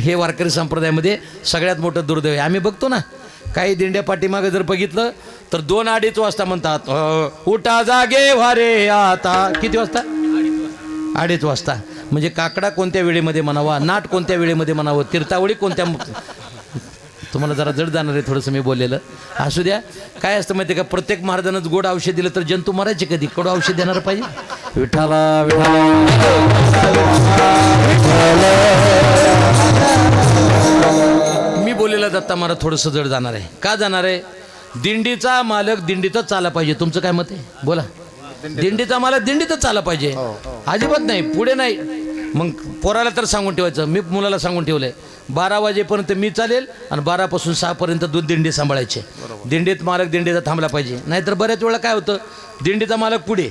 हे वारकरी संप्रदायामध्ये सगळ्यात मोठं दुर्दैव आहे. आम्ही बघतो ना काही दिंड्या पाठीमागं जर बघितलं तर 2-2:30 वाजता म्हणतात उठा जागे वारे आता. किती वाजता? 2:30 वाजता. म्हणजे काकडा कोणत्या वेळेमध्ये म्हणावा, नाट कोणत्या वेळेमध्ये म्हणावं, तीर्थावळी कोणत्या. तुम्हाला जरा जड जाणार आहे थोडंसं मी बोललेलं. असू द्या. काय असतं माहिती आहे का, प्रत्येक महाराजानंच गोड औषध दिलं तर जंतू मरायचे कधी, कडू औषध देणार पाहिजे. विठाला विठाला मी बोललेलं दत्ता महाराज थोडंसं जड जाणार आहे. का जाणार आहे? दिंडीचा मालक दिंडीतच चाला पाहिजे. तुमचं काय मत आहे? बोला. दिंडीचा मालक दिंडीतच चाला पाहिजे, अजिबात नाही पुढे नाही. मग पोराला तर सांगून ठेवायचं, मी मुलाला सांगून ठेवलंय 12 वाजेपर्यंत मी चालेल आणि 12 पासून 6 पर्यंत दूध दिंडी सांभाळायचे. दिंडीत मालक दिंडीचा थांबला पाहिजे. नाहीतर बऱ्याच वेळा काय होतं, दिंडीचा मालक पुढे,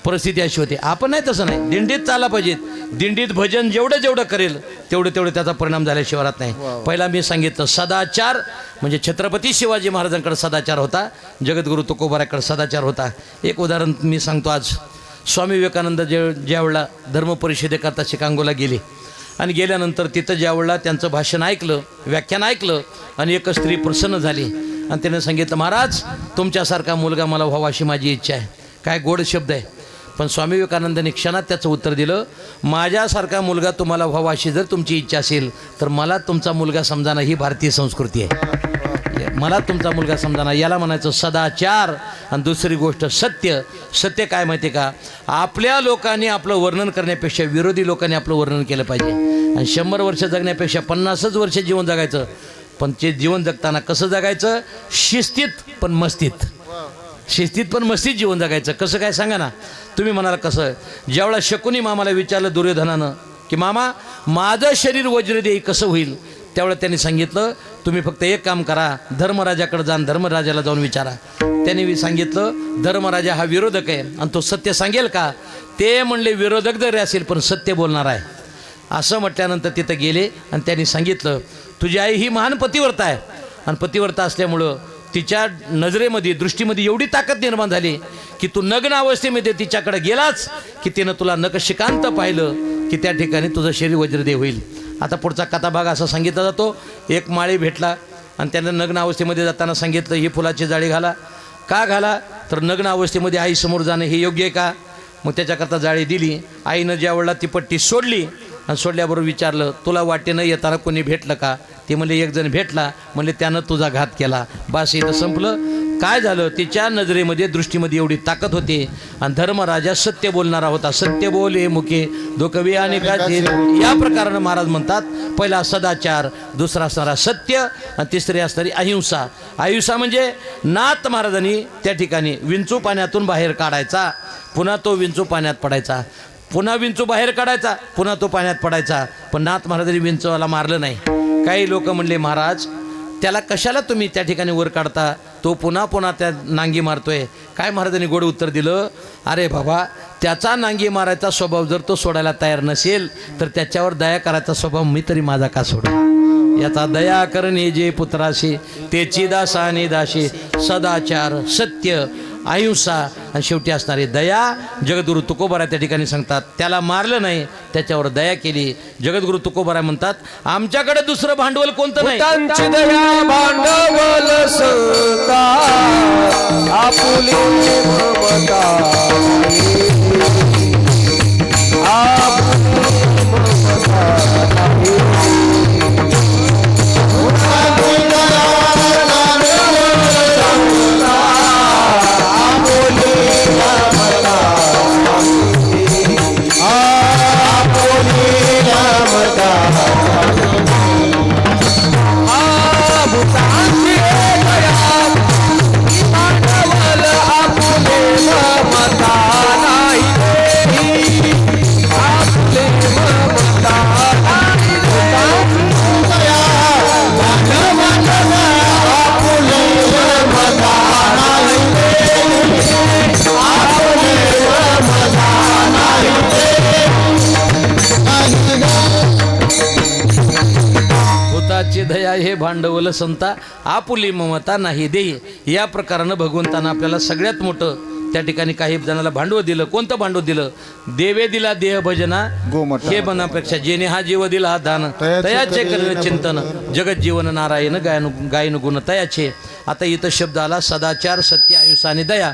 परिस्थिती अशी होते. आपण नाही, तसं नाही, दिंडीत चालला पाहिजे. दिंडीत भजन जेवढं करेल तेवढं त्याचा परिणाम झाल्याशिवाय राहत नाही. पहिला मी सांगितलं सदाचार म्हणजे छत्रपती शिवाजी महाराजांकडे सदाचार होता, जगद्गुरू तुकोबाराकडे सदाचार होता. एक उदाहरण मी सांगतो. आज स्वामी विवेकानंद ज्यावेळेला धर्म परिषदेकरता शिकागोला गेले आणि गेल्यानंतर तिथं ज्यावेळेला त्यांचं भाषण ऐकलं, व्याख्यान ऐकलं आणि एक स्त्री प्रसन्न झाली आणि त्याने सांगितलं महाराज तुमच्यासारखा मुलगा मला व्हावा अशी माझी इच्छा आहे. काय गोड शब्द आहे. पण स्वामी विवेकानंदांनी क्षणात त्याचं उत्तर दिलं, माझ्यासारखा मुलगा तुम्हाला व्हावा अशी जर तुमची इच्छा असेल तर मला तुमचा मुलगा समजाना ही भारतीय संस्कृती आहे. मला तुमचा मुलगा समजाना, याला म्हणायचं सदाचार आणि दुसरी गोष्ट सत्य. सत्य काय माहिती आहे का, आपल्या लोकांनी आपलं वर्णन करण्यापेक्षा विरोधी लोकांनी आपलं वर्णन केलं पाहिजे. आणि 100 वर्ष जगण्यापेक्षा 50च वर्ष जीवन जगायचं. पण ते जीवन जगताना कसं जगायचं, शिस्तीत पण मस्तीत. शिस्तीत पण मस्तीत जीवन जगायचं. कसं काय सांगा ना तुम्ही. म्हणाला कसं, ज्यावेळेला शकुनी मामाला विचारलं दुर्योधनानं की मामा माझं शरीर वज्रदेही कसं होईल, त्यावेळेला त्यांनी सांगितलं तुम्ही फक्त एक काम करा, धर्मराजाकडे जाऊन धर्मराजाला जाऊन विचारा. त्यांनी सांगितलं धर्मराजा हा विरोधक आहे आणि तो सत्य सांगेल का. ते म्हणले विरोधक जरी असेल पण सत्य बोलणार आहे. असं म्हटल्यानंतर तिथं गेले आणि त्यांनी सांगितलं तुझी आई ही महान पतिव्रता आहे आणि पतिव्रता असल्यामुळं तिच्या नजरेमध्ये दृष्टीमध्ये एवढी ताकद निर्माण झाली की तू नग्न अवस्थेमध्ये तिच्याकडे गेलाच की तिनं तुला नकशिकांत पाहिलं की त्या ठिकाणी तुझं शरीर वज्रदेह होईल. आता पुढचा कथाभाग असा सांगितला जातो, एक माळी भेटला आणि त्यानं नग्न अवस्थेमध्ये जाताना सांगितलं ही फुलाची जाळी घाला. का घाला तर नग्न अवस्थेमध्ये आईसमोर जाणं हे योग्य आहे का. मग त्याच्याकरता जाळी दिली. आईनं ज्या वेळेला ती पट्टी सोडली आणि सोडल्याबरोबर विचारलं तुला वाटेनं येताना कोणी भेटलं का. ते म्हणले एक जण भेटला. म्हणले त्यानं तुझा घात केला. बस इथं संपलं. काय झालं, तिच्या नजरेमध्ये दृष्टीमध्ये एवढी ताकद होती आणि धर्मराजा सत्य बोलणारा होता. सत्य बोले मुखे दुखवी आणि या प्रकारानं महाराज म्हणतात पहिला सदाचार, दुसरा असणारा सत्य आणि तिसरी असणारी अहिंसा. अहिंसा म्हणजे नाथ महाराजांनी त्या ठिकाणी विंचू पाण्यातून बाहेर काढायचा, पुन्हा तो विंचू पाण्यात पडायचा, पुन्हा विंचू बाहेर काढायचा, पुन्हा तो पाण्यात पडायचा. पण नाथ महाराजांनी विंचूला मारलं नाही. काही लोक म्हणले महाराज त्याला कशाला तुम्ही त्या ठिकाणी वर काढता, तो पुन्हा पुन्हा त्या नांगी मारतोय. काय महाराजांनी गोड उत्तर दिलं, अरे बाबा त्याचा नांगी मारायचा स्वभाव जर तो सोडायला तयार नसेल तर त्याच्यावर दया करायचा स्वभाव मी तरी माझा का सोडू. याचा दया करणे जे पुत्राशी तेची दासाने दाशी, सदाचार, सत्य, अहिंसा आणि शेवटी असणारी दया. जगद्गुरु तुकोबाराय त्या ठिकाणी सांगतात त्याला मारलं नाही, त्याच्यावर दया केली. जगद्गुरु तुकोबाराय म्हणतात आमच्याकडे दुसरं भांडवल कोणतं नाही. त्यांची दया भांडवल संता आपुली ममता दया हे भांडवल संता आपुली ममता नाही देई. या प्रकारानं भगवंतानं आपल्याला सगळ्यात मोठं त्या ठिकाणी काही जणाला भांडवल दिलं. कोणतं भांडवल दिलं, देवे दिला देह भजना हे मनापेक्षा जेने हा जीव दिला हा दान तयाचे करण चिंतन जगत जीवन नारायण गायन गुण तयाचे. आता इथं शब्द आला सदाचार, सत्य, अहिंसा आणि दया.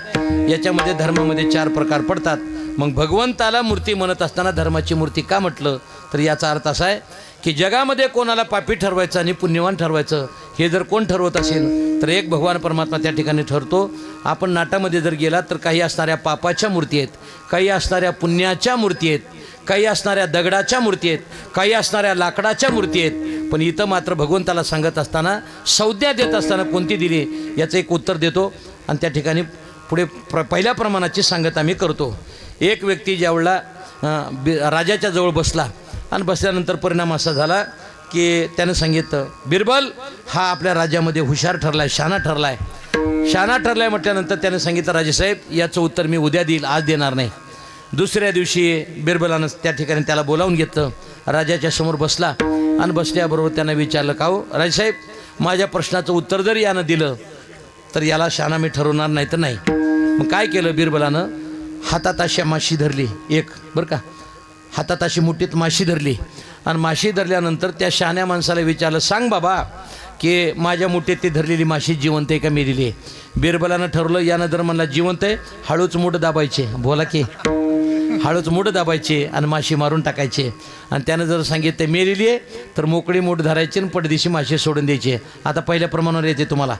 याच्यामध्ये धर्मामध्ये 4 प्रकार पडतात. मग भगवंताला मूर्ती म्हणत असताना धर्माची मूर्ती का म्हटलं तर याचा अर्थ असा आहे की जगामध्ये कोणाला पापी ठरवायचं आणि पुण्यवान ठरवायचं हे जर कोण ठरवत असेल तर एक भगवान परमात्मा त्या ठिकाणी ठरतो. आपण नाटामध्ये जर गेला तर काही असणाऱ्या पापाच्या मूर्ती आहेत, काही असणाऱ्या पुण्याच्या मूर्ती आहेत, काही असणाऱ्या दगडाच्या मूर्ती आहेत, काही असणाऱ्या लाकडाच्या मूर्ती आहेत. पण इथं मात्र भगवंताला सांगत असताना संज्ञा देत असताना कोणती दिली याचं एक उत्तर देतो आणि त्या ठिकाणी पुढे पहिल्या प्रमाणाची सांगत आम्ही करतो. एक व्यक्ती ज्यावेळेला राजाच्या जवळ बसला आणि बसल्यानंतर परिणाम असा झाला की त्यानं सांगितलं बिरबल हा आपल्या राज्यामध्ये हुशार ठरला आहे, शहाणा ठरला आहे. शहाणा ठरला आहे म्हटल्यानंतर त्यानं सांगितलं राजेसाहेब याचं उत्तर मी उद्या देईल, आज देणार नाही. दुसऱ्या दिवशी बिरबलानं त्या ठिकाणी त्याला बोलावून घेतलं, राजाच्या समोर बसला आणि बसल्याबरोबर त्यानं विचारलं का हो राजेसाहेब माझ्या प्रश्नाचं उत्तर जर यानं दिलं तर याला शहाणा मी ठरवणार नाही तर नाही. मग काय केलं बिरबलानं, हातात अशा माशी धरली एक, बरं का, हातात अशी मुठीत माशी धरली आणि माशी धरल्यानंतर त्या शहाण्या माणसाला विचारलं सांग बाबा की माझ्या मुठीत ती धरलेली माशी जिवंत आहे का मेलेली आहे. बिरबलानं ठरवलं यानं जर म्हणला जिवंत आहे हळूच मूठ दाबायचे, बोला की हळूच मूठ दाबायचे आणि माशी मारून टाकायचे. आणि त्यानं जर सांगितलं मेलेली आहे तर मोकळी मूठ धरायची आणि पडदिशी माशी सोडून द्यायची. आता पहिल्या प्रमाणावर येते तुम्हाला.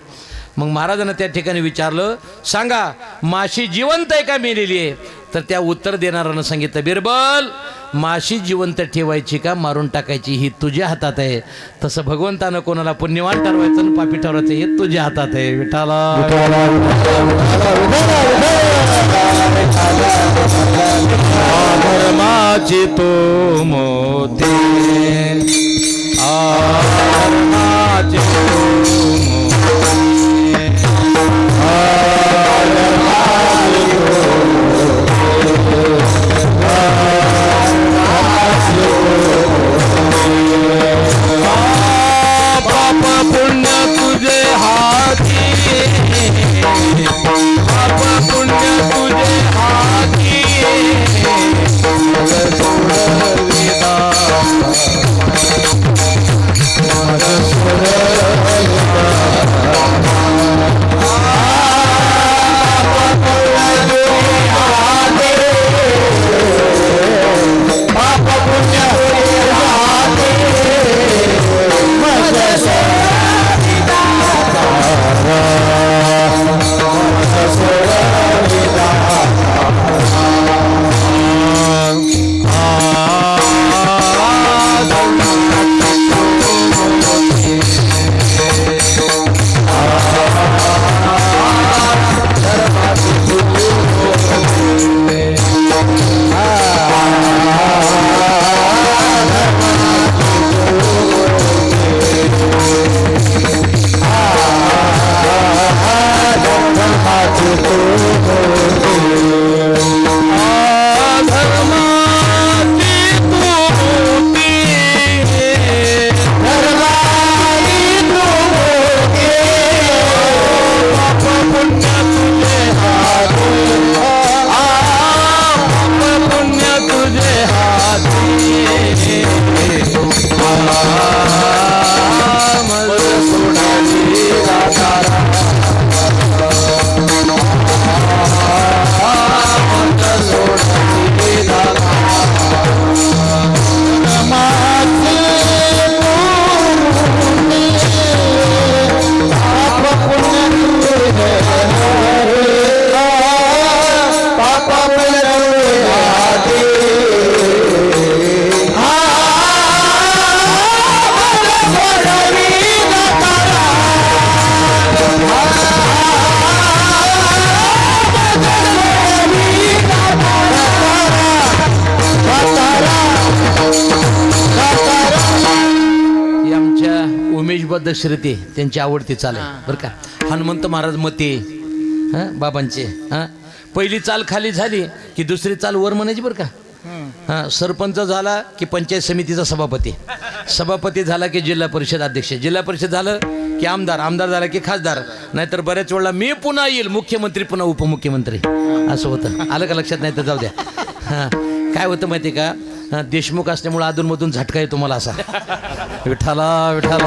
मग महाराजांना त्या ठिकाणी विचारलं, सांगा माशी जिवंत आहे का मेलेली आहे? तर त्या उत्तर देणाऱ्यानं सांगितलं, बिरबल माशी जिवंत ठेवायची का मारून टाकायची ही तुझ्या हातात आहे. तसं भगवंतानं कोणाला पुण्यवान ठरवायचं आणि पापी ठरवायचं हे तुझ्या हातात आहे. विठाला धर्माची तो मोते धर्माची पाप पुण्य तुझे हाती, पाप पुण्य तुझे हाती, श्रुती त्यांची आवडती चाल आहे बरं का. हनुमंत महाराज मते बाबांचे पहिली चाल खाली झाली की दुसरी चाल वर म्हणायची बरं का. सरपंच झाला की पंचायत समितीचा सभापती, सभापती झाला की जिल्हा परिषद अध्यक्ष, जिल्हा परिषद झालं की आमदार, आमदार झाला की खासदार, नाहीतर बऱ्याच वेळेला मी पुन्हा येईल मुख्यमंत्री पुन्हा उपमुख्यमंत्री असं होतं. आलं का लक्षात? नाही तर जाऊ द्या. काय होतं माहिती का, देशमुख असल्यामुळे अधूनमधून झटका येतो मला असा. विठाला विठाला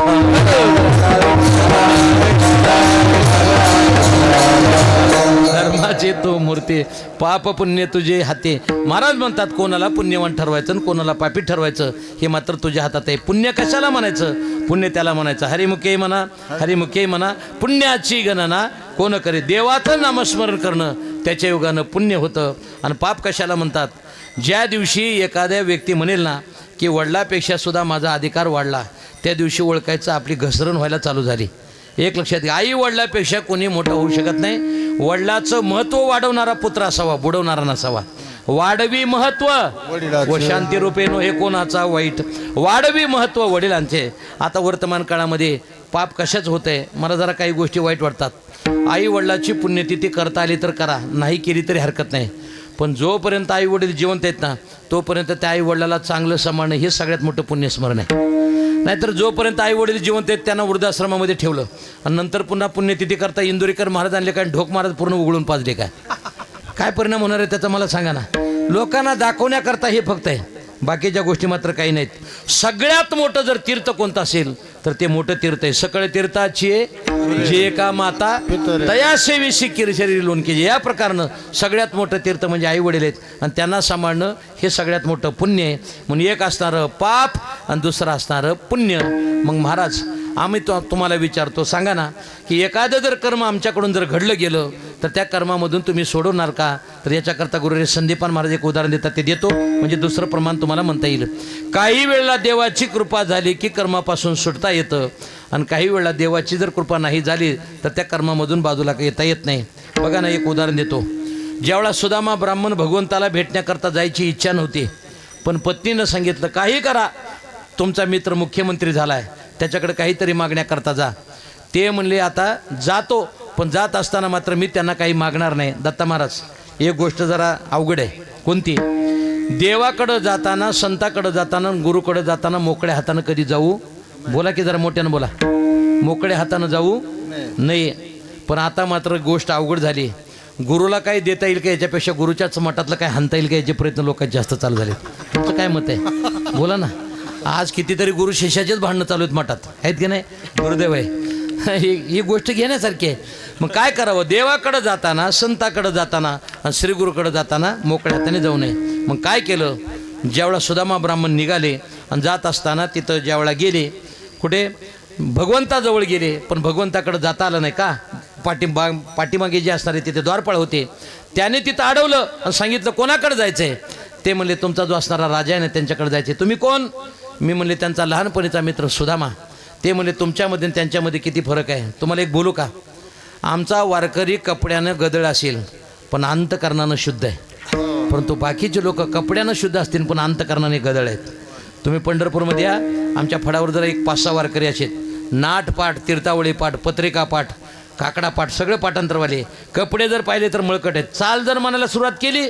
धर्माचे तो मूर्ती पाप पुण्य तुझे हाते. महाराज म्हणतात कोणाला पुण्यवान ठरवायचं आणि कोणाला पापी ठरवायचं हे मात्र तुझ्या हातात आहे. पुण्य कशाला म्हणायचं? पुण्य त्याला म्हणायचं हरिमुखे म्हणा, हरिमुखे म्हणा. पुण्याची गणना कोण करे? देवाचं नामस्मरण करणं त्याच्या योगानं पुण्य होतं. आणि पाप कशाला म्हणतात? ज्या दिवशी एखाद्या व्यक्ती म्हणेल ना की वडिलापेक्षा सुद्धा माझा अधिकार वाढला, त्या दिवशी ओळखायचं आपली घसरण व्हायला चालू झाली. एक लक्षात घ्या, आई वडिलापेक्षा कोणी मोठं होऊ शकत नाही. वडिलाचं महत्त्व वाढवणारा पुत्र असावा, बुडवणारा नसावा. वाढवी महत्त्व व शांती रूपेनो हे कोणाचा वाईट. वाढवी महत्त्व वडिलांचे. आता वर्तमान काळामध्ये पाप कशाच होतंय, मला जरा काही गोष्टी वाईट वाटतात. आई वडिलाची पुण्यतिथी करता आली तर करा, नाही केली तरी हरकत नाही. पण जोपर्यंत आई वडील जिवंत आहेत ना तोपर्यंत त्या आई वडिलाला चांगलं सांभाळणं हे सगळ्यात मोठं पुण्यस्मरण आहे. नाहीतर जोपर्यंत आई वडील जिवंत आहेत त्यांना वृद्धाश्रमामध्ये ठेवलं आणि नंतर पुन्हा पुण्यतिथी करता इंदुरीकर महाराज आणले काय, ढोक महाराज पूर्ण उघडून पाजले काय, काय परिणाम होणार आहे त्याचा मला सांगा ना. लोकांना दाखवण्याकरता हे फक्त आहे, बाकीच्या गोष्टी मात्र काही नाहीत. सगळ्यात मोठं जर तीर्थ कोणतं असेल तर ते मोठं तीर्थ आहे. सकळ तीर्थाची जे का माता तयासेवी शिकीर शरीर लोण केजे. या प्रकारनं सगळ्यात मोठं तीर्थ म्हणजे आई वडील आहेत आणि त्यांना सांभाळणं हे सगळ्यात मोठं पुण्य आहे. म्हणून एक असणारं पाप आणि दुसरं असणारं पुण्य. मग महाराज आम्ही तुम्हाला विचारतो, सांगा ना की एखादं जर कर्म आमच्याकडून जर घडलं गेलं तर त्या कर्मामधून तुम्ही सोडवणार का? तर याच्याकरता गुरुदेव संदीपान महाराज एक उदाहरण देतात, ते देतो म्हणजे दुसरं प्रमाण तुम्हाला म्हणता येईल. काही वेळेला देवाची कृपा झाली की कर्मापासून सुटता येतं, आणि काही वेळेला देवाची जर कृपा नाही झाली तर त्या कर्मामधून बाजूला येता येत नाही. बघा ना, एक उदाहरण देतो. ज्यावेळेला सुदामा ब्राह्मण भगवंताला भेटण्याकरता जायची इच्छा नव्हती, पण पत्नीनं सांगितलं काही करा, तुमचा मित्र मुख्यमंत्री झाला आहे, त्याच्याकडे काहीतरी मागण्याकरता जा. ते म्हणले आता जातो, पण जात असताना मात्र मी त्यांना काही मागणार नाही. दत्ता महाराज, एक गोष्ट जरा अवघड आहे. कोणती? देवाकडं जाताना, संताकडं जाताना, गुरुकडं जाताना मोकळ्या हातानं कधी जाऊ? बोला की जरा मोठ्यानं बोला. मोकळ्या हातानं जाऊ नाही. पण आता मात्र गोष्ट अवघड झाली. गुरुला काय देता येईल का याच्यापेक्षा गुरुच्याच मठातलं काय हाणता येईल का याचे प्रयत्न लोकांचे जास्त चालू झाले. तुमचं काय मत आहे? बोला ना. आज कितीतरी गुरु शिष्याचेच भांडणं चालू आहेत मठात, आहेत की नाही? गुरुदेव आहे ही गोष्ट घेण्यासारखी आहे. मग काय करावं? देवाकडं जाताना, संताकडं जाताना आणि श्रीगुरूकडं जाताना मोकळ्या हाताने जाऊ नये. मग काय केलं? ज्यावेळा सुदामा ब्राह्मण निघाले आणि जात असताना तिथं ज्यावेळा गेले, कुठे? भगवंताजवळ गेले, पण भगवंताकडं जाता आलं नाही का? पाठीमागे जे असणारे तिथे द्वारपाळ होते, त्याने तिथं अडवलं आणि सांगितलं कोणाकडे जायचं आहे? ते म्हणले तुमचा जो असणारा राजा आहे ना त्यांच्याकडे जायचे. तुम्ही कोण? मी म्हणले त्यांचा लहानपणीचा मित्र सुदामा. ते म्हणले तुमच्यामध्ये आणि त्यांच्यामध्ये किती फरक आहे? तुम्हाला एक बोलू का? आमचा वारकरी कपड्यानं गदळ असेल पण अंतकरणानं शुद्ध आहे, परंतु बाकीचे लोक कपड्यानं शुद्ध असतील पण अंतकरणाने गदळ आहेत. तुम्ही पंढरपूरमध्ये या, आमच्या फडावर जर एक 5-6 वारकरी असेल, नाटपाठ, तीर्थावळी पाठ, पत्रिका पाठ, काकडा पाठ, सगळे पाठांतरवाले. कपडे जर पाहिले तर मळकट आहेत. चाल जर म्हणायला सुरुवात केली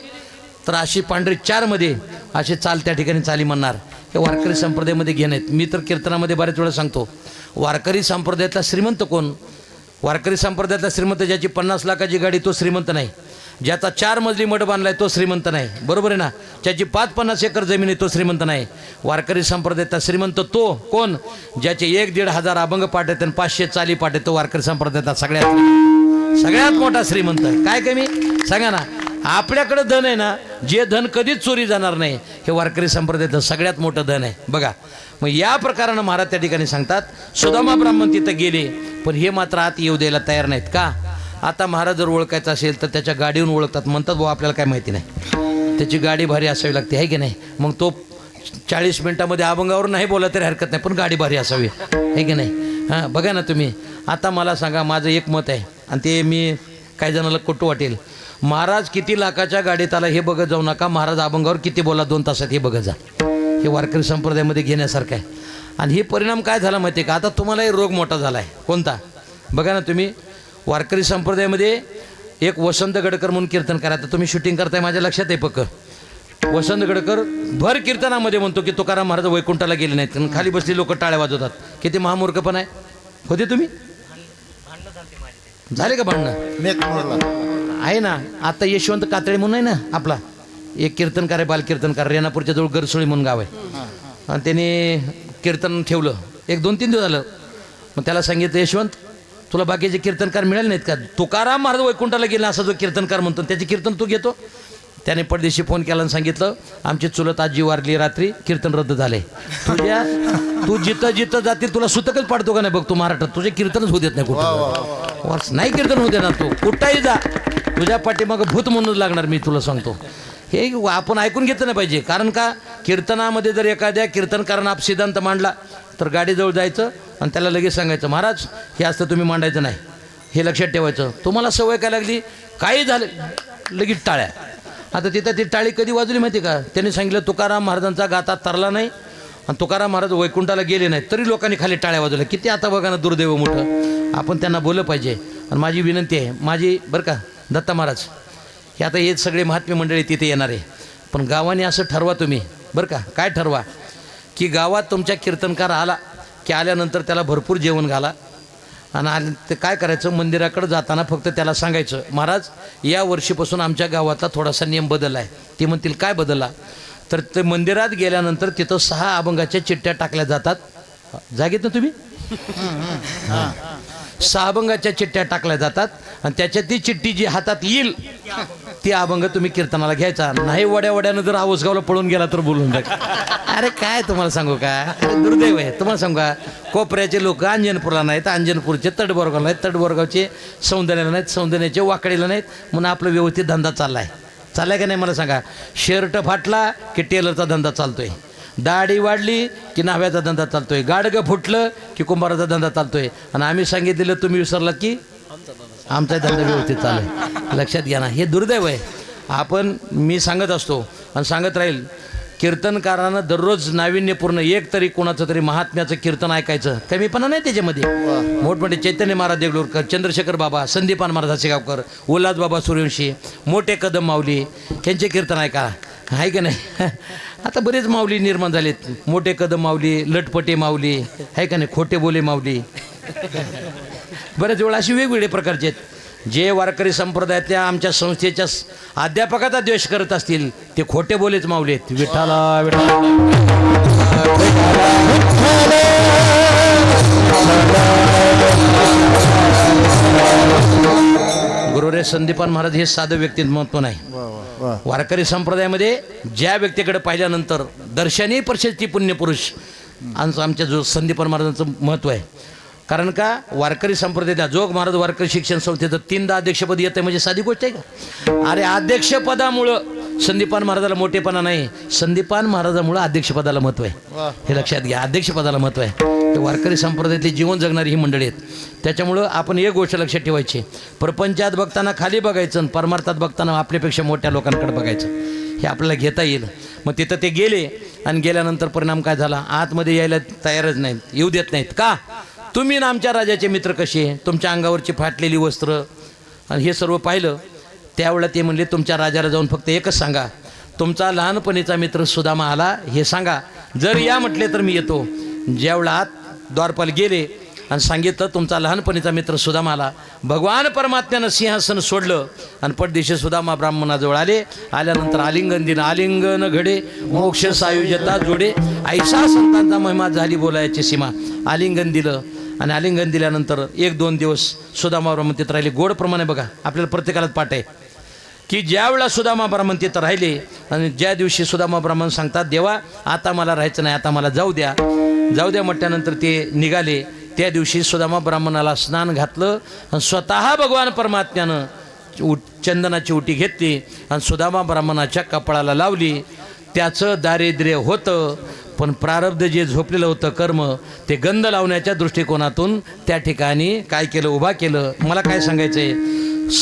तर अशी पांढरी 4मध्ये असे चाल त्या ठिकाणी चाली म्हणणार. हे वारकरी संप्रदायामध्ये घेणं आहेत. मी तर कीर्तनामध्ये बऱ्याच वेळा सांगतो, वारकरी संप्रदायातला श्रीमंत कोण? वारकरी संप्रदायातला श्रीमंत ज्याची 50 लाखाची गाडी तो श्रीमंत नाही, ज्याचा 4 मजली मठ बांधलाय तो श्रीमंत नाही, बरोबर आहे ना? ज्याची 5-50 एकर जमीन आहे तो श्रीमंत नाही. वारकरी संप्रदायातला श्रीमंत तो कोण? ज्याचे 1-1.5 हजार अभंग पाठ आहेत आणि 500 चाली पाठ आहेत, तो वारकरी संप्रदायातला सगळ्यात मोठा श्रीमंत. काय कमी सांगा ना? आपल्याकडे धन आहे ना, जे धन कधीच चोरी जाणार नाही, हे वारकरी संप्रदायाचं सगळ्यात मोठं धन आहे. बघा, मग या प्रकारानं महाराज त्या ठिकाणी सांगतात सुदामा ब्राह्मण तिथं गेले, पण हे मात्र आत येऊ द्यायला तयार नाहीत. का? आता महाराज जर ओळखायचं असेल तर त्याच्या गाडीहून ओळखतात. म्हणतात भाऊ आपल्याला काय माहिती नाही, त्याची गाडी भारी असावी लागते, आहे की नाही? मग तो 40 मिनिटामध्ये अभंगावर नाही बोला तरी हरकत नाही, पण गाडी भारी असावी, आहे की नाही? हां, बघा ना तुम्ही. आता मला सांगा, माझं एक मत आहे आणि ते मी काही जणाला कुठं वाटेल. महाराज किती लाखाच्या गाडीत आला हे बघत जाऊ नका, महाराज अभंगावर किती बोला 2 तासात हे बघत जा. हे वारकरी संप्रदायामध्ये घेण्यासारखं आहे. आणि हे परिणाम काय झाला माहिती आहे का? आता तुम्हालाही रोग मोठा झाला आहे. कोणता? बघा ना तुम्ही, वारकरी संप्रदायामध्ये एक वसंत गडकर म्हणून कीर्तन करा. आता तुम्ही शूटिंग करताय माझ्या लक्षात आहे पक्क. वसंत गडकर भर कीर्तनामध्ये म्हणतो की तुकाराम महाराज वैकुंठाला गेले नाहीत, कारण खाली बसली लोक टाळ्या वाजवतात. किती महामूर्खपण आहे. होते तुम्ही झाले का भांडणं? आहे ना. आता यशवंत कातळे म्हणून आहे ना आपला एक कीर्तनकार आहे, बालकीर्तनकार, रेणापूरच्या जवळ गरसोळी म्हणून गाव आहे. आणि त्याने कीर्तन ठेवलं 1-2-3 दिवस झालं. मग त्याला सांगितलं, यशवंत तुला बाकीचे कीर्तनकार मिळाले नाहीत का? तुकाराम महाराज वैकुंठाला गेला असा जो कीर्तनकार म्हणतो त्याचे कीर्तन तू घेतो. त्याने परदेशी फोन केला आणि सांगितलं आमची चुलत आजी वारली, रात्री कीर्तन रद्द झाले. तू जिथं जातील तुला सुतकच पाडतो का नाही बघ. तू महाराष्ट्रात तुझे कीर्तनच होऊ देत नाही कुठं. नाही कीर्तन होऊ देणार. तू कुठंही जा, तुझ्या पाठीमागं भूत म्हणून लागणार. मी तुला सांगतो, हे आपण ऐकून घेतलं नाही पाहिजे. कारण का? कीर्तनामध्ये जर एखाद्या कीर्तनकारानं आप सिद्धांत मांडला तर गाडीजवळ जायचं आणि त्याला लगेच सांगायचं, महाराज हे असतं तुम्ही मांडायचं नाही, हे लक्षात ठेवायचं. तुम्हाला सवय काय लागली, काही झालं लगेच टाळ्या. आता तिथं ती टाळी कधी वाजवली माहिती का? त्यांनी सांगितलं तुकाराम महाराजांचा गाथा तरला नाही आणि तुकाराम महाराज वैकुंठाला गेले नाहीत, तरी लोकांनी खाली टाळ्या वाजवल्या. किती आता बघा ना दुर्दैव मोठं. आपण त्यांना बोललं पाहिजे. आणि माझी विनंती आहे, माझी बरं का दत्ता महाराज, हे आता हे सगळे महात्मे मंडळी तिथे येणार आहे, पण गावाने असं ठरवा तुम्ही बरं का. काय ठरवा? की गावात तुमच्या कीर्तनकार आला की आल्यानंतर त्याला भरपूर जेवण घाला. आणि ते काय करायचं, मंदिराकडे जाताना फक्त त्याला सांगायचं, महाराज या वर्षीपासून आमच्या गावातला थोडासा नियम बदलला आहे. ते म्हणतील काय बदलला? तर ते मंदिरात गेल्यानंतर तिथं 6 अभंगाच्या चिठ्ठ्या टाकल्या जातात. जागेत ना तुम्ही? 6 अभंगाच्या चिठ्ठ्या टाकल्या जातात आणि त्याच्यात ती चिठ्ठी जी हातात येईल ती अभंग तुम्ही कीर्तनाला घ्यायचा नाही. वड्या वड्यानं जर आऊसगावला पळून गेला तर बोलून टाक. अरे काय तुम्हाला सांगू का, अरे दुर्दैव आहे. तुम्हाला सांगू का, कोपऱ्याचे लोक अंजनपूरला नाहीत, अंजनपूरचे तटबोरगावला नाहीत, तटबोरगावचे सौंदर्याला नाहीत, सौंदर्याचे वाकडीला नाहीत, म्हणून आपला व्यवस्थित धंदा चाललाय का नाही मला सांगा. शर्ट फाटला की टेलरचा धंदा चालतोय, दाढी वाढली की नाव्याचा धंदा चालतोय, गाडगं फुटलं की कुंभाराचा धंदा चालतोय. आणि आम्ही सांगितलेलं तुम्ही विसरलात की आमचा धंदा व्यवस्थित चालू आहे. लक्षात घ्या ना, हे दुर्दैव आहे. आपण मी सांगत असतो आणि सांगत राहील, कीर्तनकारानं दररोज नाविन्यपूर्ण एक तरी कोणाचं तरी महात्म्याचं कीर्तन ऐकायचं. कमीपणा नाही त्याच्यामध्ये. मोठमोठे चैतन्य महाराज देगलूरकर, चंद्रशेखर बाबा, संदीपान महाराज हसेगावकर, उल्हास बाबा सूर्यवंशी, मोठे कदम माऊली यांचे कीर्तन ऐका. आहे की नाही. आता बरेच माऊली निर्माण झालेत. मोठे कदम माऊली, लटपटे माऊली, आहे का नाही, खोटे बोले माऊली, बरेच वेळा अशी वेगवेगळे प्रकारचे आहेत. जे वारकरी संप्रदायातल्या आमच्या संस्थेच्या अध्यापकाचा द्वेष करत असतील ते खोटे बोलेच माऊली आहेत. विठाला विठाला गुरुरे संदीपान महाराज हे साधं व्यक्तिमत्व नाही. वारकरी संप्रदायामध्ये ज्या व्यक्तीकडे पाहिल्यानंतर दर्शनी प्रशस्ती पुण्यपुरुष आमच्या जो संदीपान महाराजांचं महत्त्व आहे. कारण का, वारकरी संप्रदायात जोग महाराज वारकरी शिक्षण संस्थेचं 3दा अध्यक्षपद येतं म्हणजे साधी गोष्ट आहे का. अरे अध्यक्षपदामुळं संदीपान महाराजाला मोठेपणा नाही, संदीपान महाराजामुळं अध्यक्षपदाला महत्त्व आहे. हे लक्षात घ्या, अध्यक्षपदाला महत्त्व आहे. ते वारकरी संप्रदायातले जीवन जगणारी ही मंडळी आहेत. त्याच्यामुळं आपण एक गोष्ट लक्षात ठेवायची, प्रपंचात बघताना खाली बघायचं आणि परमार्थात बघताना आपल्यापेक्षा मोठ्या लोकांकडे बघायचं. हे आपल्याला घेता येईल. मग तिथं ते गेले आणि गेल्यानंतर परिणाम काय झाला, आतमध्ये यायला तयारच नाहीत, येऊ देत नाहीत. का, तुम्ही ना आमच्या राजाचे मित्र कसे, तुमच्या अंगावरची फाटलेली वस्त्र आणि हे सर्व पाहिलं. त्यावेळेला ते म्हणले, तुमच्या राजाला जाऊन फक्त एकच सांगा, तुमचा लहानपणीचा मित्र सुदामा आला हे सांगा. जर या म्हटले तर मी येतो. ज्यावेळेला आत द्वारपाल गेले आणि सांगितलं तुमचा लहानपणीचा मित्र सुदामा आला, भगवान परमात्म्यानं सिंहासन सोडलं आणि पटदिशी सुदामा ब्राह्मणाजवळ आले. आल्यानंतर आलिंगन दिलं, आलिंगन घडे मोक्ष सायुज्यता जोडे, ऐसा संतांचा महिमा झाली बोलायची सीमा. आलिंगन दिलं आणि आलिंगन दिल्यानंतर 1-2 दिवस सुदामा ब्राह्मण तिथं राहिले. गोड प्रमाणे बघा, आपल्याला प्रत्येकालाच पाठ आहे की ज्या वेळा सुदामा ब्राह्मण तिथं राहिले आणि ज्या दिवशी सुदामा ब्राह्मण सांगतात, देवा आता मला राहायचं नाही, आता मला जाऊ द्या, जाऊ द्या म्हटल्यानंतर ते निघाले. त्या दिवशी सुदामा ब्राह्मणाला स्नान घातलं आणि स्वतः भगवान परमात्म्यानं चंदनाची उटी घेतली आणि सुदामा ब्राह्मणाच्या कपाळाला लावली. त्याचं दारिद्र्य होतं, पण प्रारब्ध जे झोपलेलं होतं कर्म, ते गंध लावण्याच्या दृष्टिकोनातून त्या ठिकाणी काय केलं, उभा केलं. मला काय सांगायचं आहे,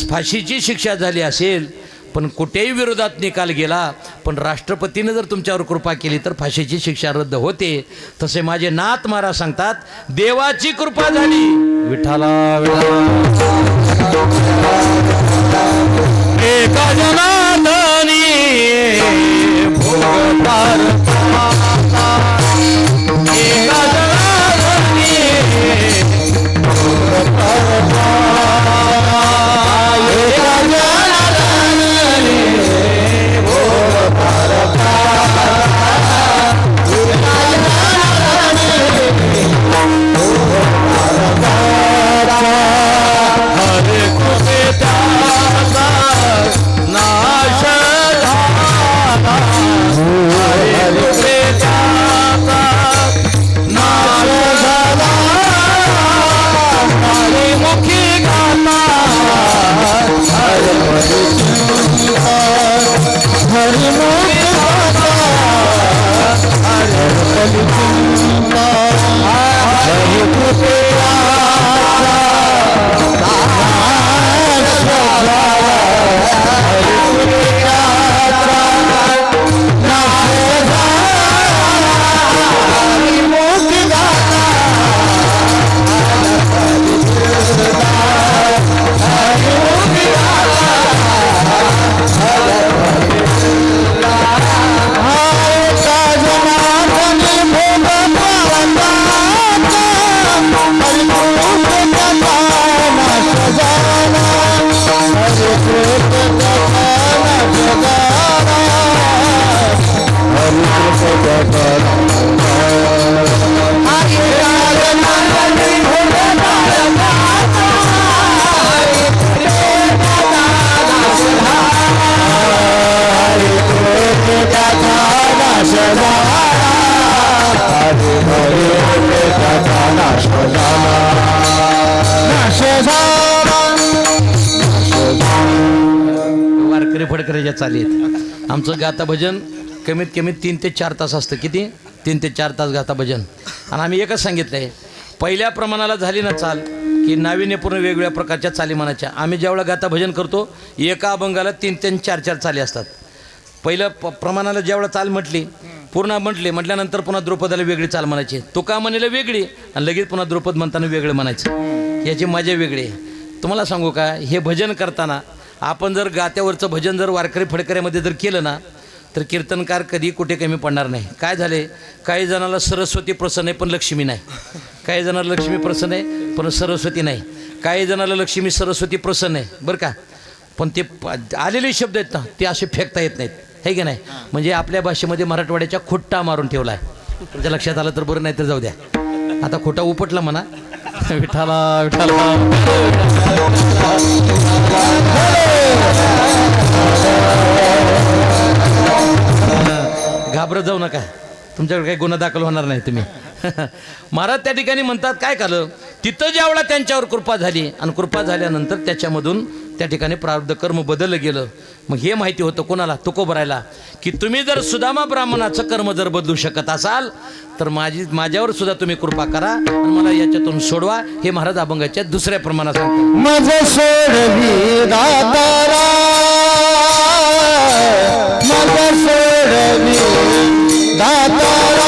फाशीची शिक्षा झाली असेल पण कुठेही विरोधात निकाल गेला, पण राष्ट्रपतीनं जर तुमच्यावर कृपा केली तर फाशीची शिक्षा रद्द होते. तसे माझे नाथ महाराज सांगतात, देवाची कृपा झाली विठाला एका जनार्दनी भोगतार एका जनार्दनी Hare वारकऱ्याच्या चाली आहेत. आमचं गाता भजन कमीत कमी 3 ते 4 तास असतं. किती? 3 ते 4 तास गाता भजन. आणि आम्ही एकच सांगितलं आहे, पहिल्या प्रमाणाला झाली ना चाल की नाविन्यपूर्ण वेगवेगळ्या प्रकारच्या चाली म्हणायच्या. आम्ही ज्यावेळेला गाता भजन करतो एका अभंगाला 3-3, 4-4 चाली असतात. पहिलं प्रमाणाला ज्यावेळेला चाल म्हटली पूर्ण म्हटल्यानंतर पुन्हा द्रुपदाला वेगळी चाल म्हणायची. तुका म्हणेला वेगळी आणि लगेच पुन्हा द्रुपद म्हणताना वेगळं म्हणायचं. याची मजा वेगळी आहे. तुम्हाला सांगू का, हे भजन करताना आपण जर गात्यावरचं भजन जर वारकरी फडकऱ्यामध्ये जर केलं ना तर कीर्तनकार कधी कुठे कमी पडणार नाही. काय झाले, काही जणाला सरस्वती प्रसन्न आहे पण लक्ष्मी नाही, काही जणाला लक्ष्मी प्रसन्न आहे पण सरस्वती नाही, काही जणाला लक्ष्मी सरस्वती प्रसन्न आहे बरं का, पण ते आलेले शब्द आहेत ना ते असे फेकता येत नाहीत, है की नाही. म्हणजे आपल्या भाषेमध्ये मराठवाड्याच्या खुट्टा मारून ठेवला आहे. तुमच्या लक्षात आलं तर बरं, नाही तर जाऊ द्या. आता खोटा उपटला म्हणा. विठाला विठाला घाबरत जाऊ नका, तुमच्याकडे काही गुन्हा दाखल होणार नाही तुम्ही. महाराज त्या ठिकाणी म्हणतात काय झालं, तिथं ज्यावेळेला त्यांच्यावर कृपा झाली आणि कृपा झाल्यानंतर त्याच्यामधून त्या ठिकाणी प्रारब्ध कर्म बदललं गेलं. मग हे माहिती होतं कोणाला, तुकोबरायला, की तुम्ही जर सुदामा ब्राह्मणाचं कर्म जर बदलू शकत असाल तर माझ्यावर सुद्धा तुम्ही कृपा करा आणि मला याच्यातून सोडवा. हे महाराज अभंगाच्या दुसऱ्या प्रमाणात सांगतात. माझं सोडवी दातारा, माझं सोडवी दातारा,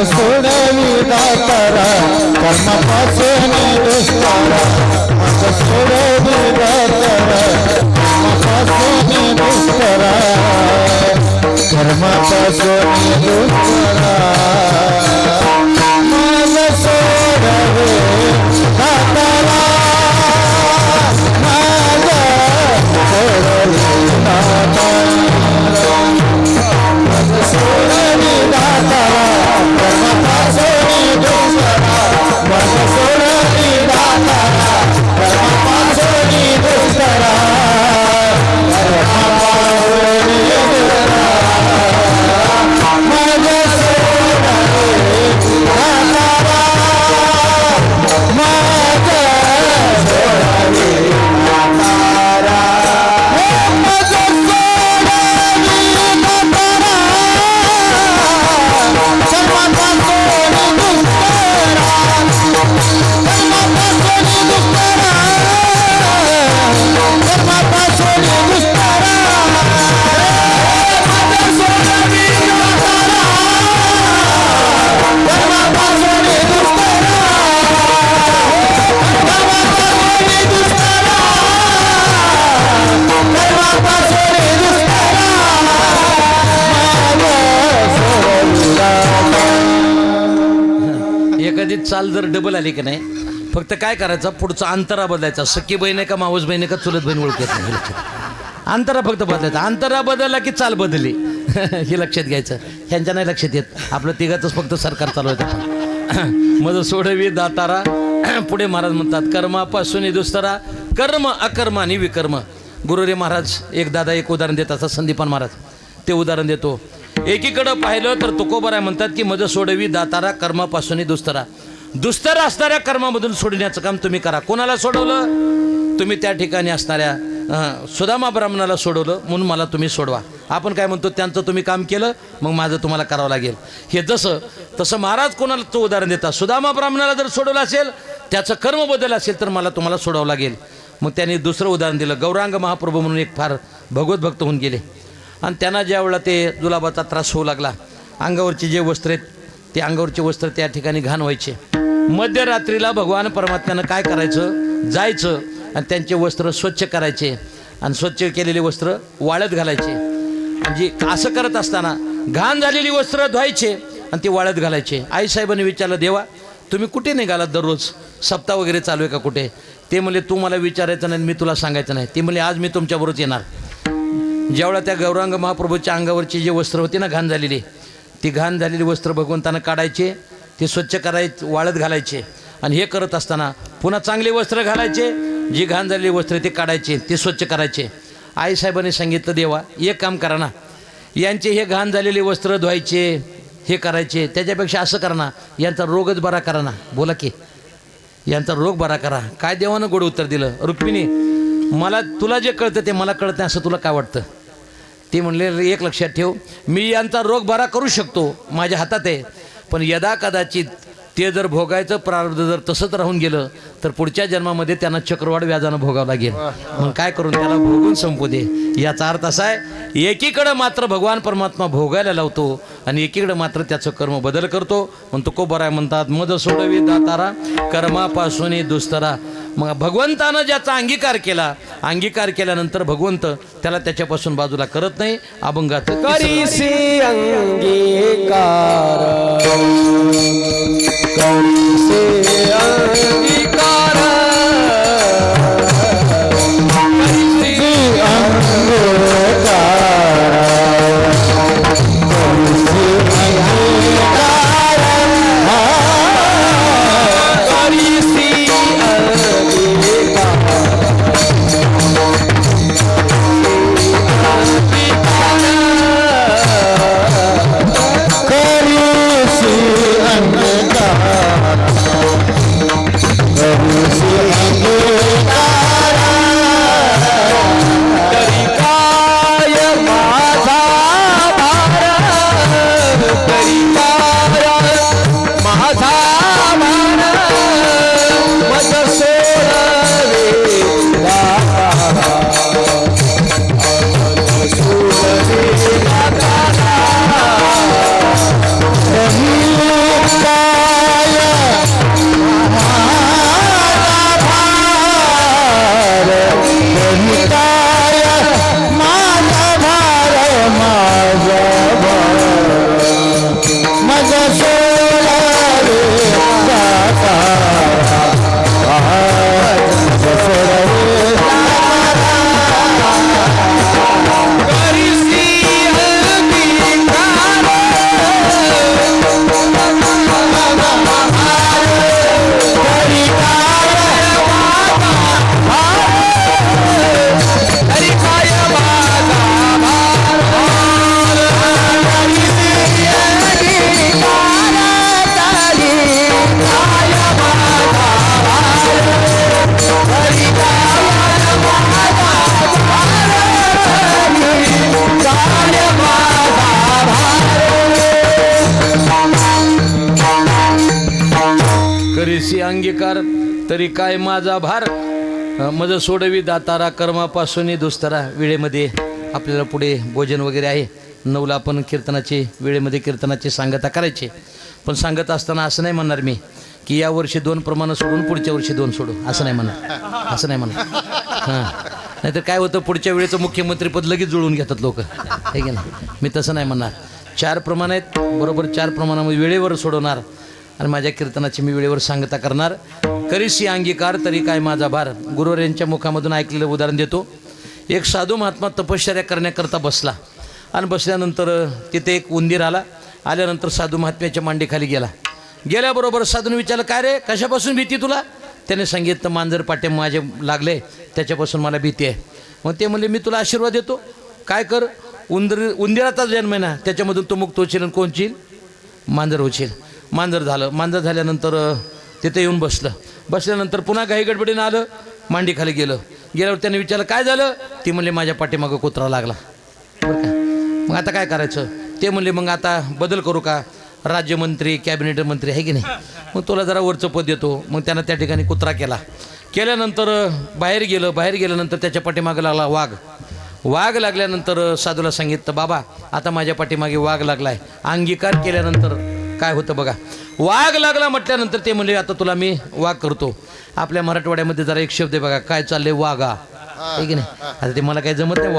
सोडवी दातारा, कर्मापासून दुष्टारा, माझं सोडवी दातारा, कर्मापासून दुष्टारा, कर्मापासून दुष्टारा, माझं सोडवी दातारा, माझं सोडवी दातारा, माझं सोडवी दातारा, एखादी चाल जर डबल आली की नाही, फक्त काय करायचं, पुढचा अंतरा बदलायचा. सख्खी बहीण आहे का मावस बहीण आहे का चुलत बहीण ओळखत नाही, अंतरा फक्त बदलायचा. अंतरा बदलला की चाल बदलली हे लक्षात घ्यायचं. ह्यांच्या नाही लक्षात येत, आपलं तिघातच फक्त सरकार चालवायचं. मग सोडवी दातारा. पुढे महाराज म्हणतात कर्मापासून दुस्तरा, कर्म अकर्म आणि विकर्म. गुरुरे महाराज एक दादा एक उदाहरण देत असतात, संदीपान महाराज, ते उदाहरण देतो. एकीकडं पाहिलं तर तुकोबराय म्हणतात की मज सोडवी दातारा, कर्मापासून दुस्तरा. दुस्तर असणाऱ्या कर्मामधून सोडण्याचं काम तुम्ही करा. कोणाला सोडवलं? तुम्ही त्या ठिकाणी असणाऱ्या सुदामा ब्राह्मणाला सोडवलं म्हणून मला तुम्ही सोडवा. आपण काय म्हणतो, त्यांचं तुम्ही काम केलं मग माझं तुम्हाला करावं लागेल. हे जसं तसं महाराज कोणाला तो उदाहरण देतात, सुदामा ब्राह्मणाला जर सोडवलं असेल, त्याचं कर्म बदल असेल तर मला तुम्हाला सोडावं लागेल. मग त्यांनी दुसरं उदाहरण दिलं. गौरांग महाप्रभू म्हणून एक फार भगवत भक्त होऊन गेले आणि त्यांना ज्या वेळेला ते जुलाबाचा त्रास होऊ लागला, अंगावरचे जे वस्त्र आहेत ते अंगावरचे वस्त्र त्या ठिकाणी घाण व्हायचे. मध्यरात्रीला भगवान परमात्म्यानं काय करायचं, जायचं आणि त्यांचे वस्त्र स्वच्छ करायचे आणि स्वच्छ केलेले वस्त्र वाळत घालायचे. म्हणजे असं करत असताना घाण झालेली वस्त्र धुवायचे आणि ते वाळत घालायचे. आईसाहेबांनी विचारलं, देवा तुम्ही कुठे निघालात दररोज? सप्ताह वगैरे चालू आहे का कुठे? ते म्हणले तू मला विचारायचं नाही, मी तुला सांगायचं नाही. ते म्हणले आज मी तुमच्याबरोबर येणार. ज्यावेळा त्या गौरांग महाप्रभूच्या अंगावरची जे वस्त्र होती ना घाण झालेली, ती घाण झालेली वस्त्र भगवंतानं काढायचे, ते स्वच्छ करायचे, वाळत घालायचे. आणि हे करत असताना पुन्हा चांगले वस्त्र घालायचे, जी घाण झालेली वस्त्र ते काढायचे, ते स्वच्छ करायचे. आईसाहेबांनी सांगितलं देवा एक काम करा ना, यांचे हे घाण झालेले वस्त्र धुवायचे, हे करायचे, त्याच्यापेक्षा असं करा ना, यांचा रोगच बरा करा ना. बोला की यांचा रोग बरा करा. काय देवानं गोड उत्तर दिलं, रुक्मिणी मला तुला जे कळतं ते मला कळतं असं तुला काय वाटतं? ते म्हणले एक लक्षात ठेव, मी यांचा रोग बरा करू शकतो, माझ्या हातात आहे. पण यदा कदाचित ते जर भोगायचं प्रारब्ध जर तसंच राहून गेलं तर पुढच्या जन्मामध्ये त्यांना चक्रवाढ व्याजानं भोगावं लागेल. मग काय करून त्याला भोगून संपू दे. याचा अर्थ असा आहे, एकीकडं मात्र भगवान परमात्मा भोगायला लावतो आणि एकीकडं मात्र त्याचं कर्म बदल करतो. म्हणतो को बराय म्हणतात, मद सोडवी दातारा कर्मापासून दुस्तरा. मग भगवंतानं ज्याचा अंगीकार केला, अंगीकार केल्यानंतर भगवंत त्याला त्याच्यापासून बाजूला करत नाही. अभंगाचं करीसी अंगीकार करीसी अंगीकार करीसी अंगीकार तरी काय माझा भार, मज सोडवी दातारा कर्मापासून दुस्तरा. वेळेमध्ये आपल्याला पुढे भोजन वगैरे आहे. 9ला आपण कीर्तनाचे वेळेमध्ये कीर्तनाची सांगता करायची. पण सांगत असताना असं नाही म्हणणार मी की या वर्षी 2 प्रमाणं सोडून पुढच्या वर्षी 2 सोडू, असं नाही म्हणणार, असं नाही म्हणणार. हां, नाहीतर काय होतं, पुढच्या वेळेचं मुख्यमंत्रीपद लगेच जुळून घेतात लोक, हे की नाही. मी तसं नाही म्हणणार. 4 प्रमाण आहेत, बरोबर 4 प्रमाणामध्ये वेळेवर सोडवणार आणि माझ्या कीर्तनाची मी वेळेवर सांगता करणार. करीसी अंगीकार तरी काय माझा भार. गुरुवर यांच्या मुखामधून ऐकलेलं उदाहरण देतो. एक साधू महात्मा तपश्चर्या करण्याकरता बसला आणि बसल्यानंतर तिथे एक उंदीर आला. आल्यानंतर साधू महात्म्याच्या मांडीखाली गेला. गेल्याबरोबर साधूने विचारलं, काय रे कशापासून भीती तुला? त्याने सांगितलं, मांजर पाटे माझे लागले त्याच्यापासून मला भीती आहे. मग ते म्हणले, मी तुला आशीर्वाद देतो, काय कर, उंदिराचा जन्म आहे ना, त्याच्यामधून तो मुक्त होशील आणि कोणशील, मांजर होशील. मांजर झालं. मांजर झाल्यानंतर तिथे येऊन बसल्यानंतर पुन्हा घाई गडबडीनं आलं, मांडीखाली गेल्यावर त्याने विचारलं, काय झालं? ती म्हणले, माझ्या पाठीमागं कुत्रा लागला. बरं का, मग आता काय करायचं? ते म्हणले, मग आता बदल करू का, राज्यमंत्री कॅबिनेट मंत्री आहे की नाही, मग तुला जरा वरचं पद देतो. मग त्यानं त्या ठिकाणी कुत्रा केल्यानंतर बाहेर गेल्यानंतर त्याच्या पाठीमागं लागला वाघ लागल्यानंतर साधूला सांगितलं, बाबा आता माझ्या पाठीमागे वाघ लागलाय. अंगीकार केल्यानंतर काय होतं बघा. वाघ लागला म्हटल्यानंतर ते म्हणले, आता तुला मी वाघ करतो. आपल्या मराठवाड्यामध्ये जरा एक शब्द आहे बघा, काय चाललंय वाघा, आहे की नाही. आता ते मला काही जमत नाही,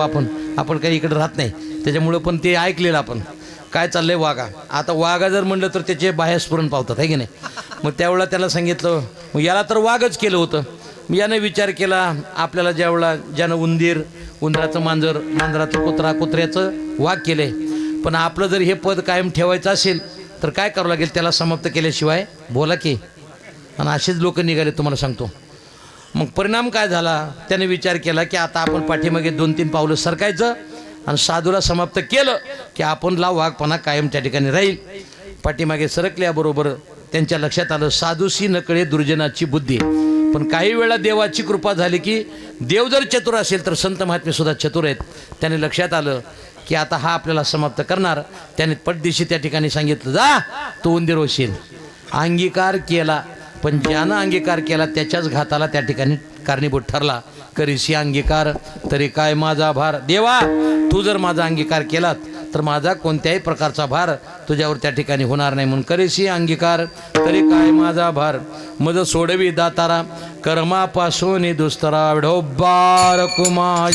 आपण काही इकडे राहत नाही त्याच्यामुळं, पण ते ऐकलेलं आपण. काय चाललंय वाघा. आता वाघा जर म्हणलं तर त्याचे बाह्य स्फुरण पावतात आहे की नाही. मग त्यावेळेला त्याला सांगितलं, मग याला तर वाघच केलं होतं. मग यानं विचार केला, आपल्याला ज्यानं उंदराचं मांजर, मांजराचं कुत्रा, कुत्र्याचं वाघ केलंय, पण आपलं जर हे पद कायम ठेवायचं असेल तर काय करावं लागेल, त्याला समाप्त केल्याशिवाय बोला की. आणि असेच लोक निघाले तुम्हाला सांगतो. मग परिणाम काय झाला, त्याने विचार केला की आता आपण पाठीमागे 2-3 पावलं सरकायचं आणि साधूला समाप्त केलं की आपण वाघपणा कायम त्या ठिकाणी राहील. पाठीमागे सरकल्याबरोबर त्यांच्या लक्षात आलं, साधूशी नकळे दुर्जनाची बुद्धी. पण काही वेळा देवाची कृपा झाली की देव जर चतुर असेल तर संत महात्मे सुद्धा चतुर आहेत. त्याने लक्षात आलं की आता हा आपल्याला समाप्त करणार. त्याने पटदिशी त्या ठिकाणी सांगितलं, जा तू उंदीर होशील. अंगीकार केला, पण ज्यानं अंगीकार केला त्याच्याच घाताला त्या ठिकाणी कारणीभूत ठरला. करीशी अंगीकार तरी काय माझा भार. देवा तू जर माझा अंगीकार केलात तर माझा कोणत्याही प्रकारचा भार तुझ्यावर त्या ठिकाणी होणार नाही. म्हणून करीशी अंगीकार तरी काय माझा भार. मज सोडवी दातारा कर्मापासून दुस्तरा विढोबार कुमार.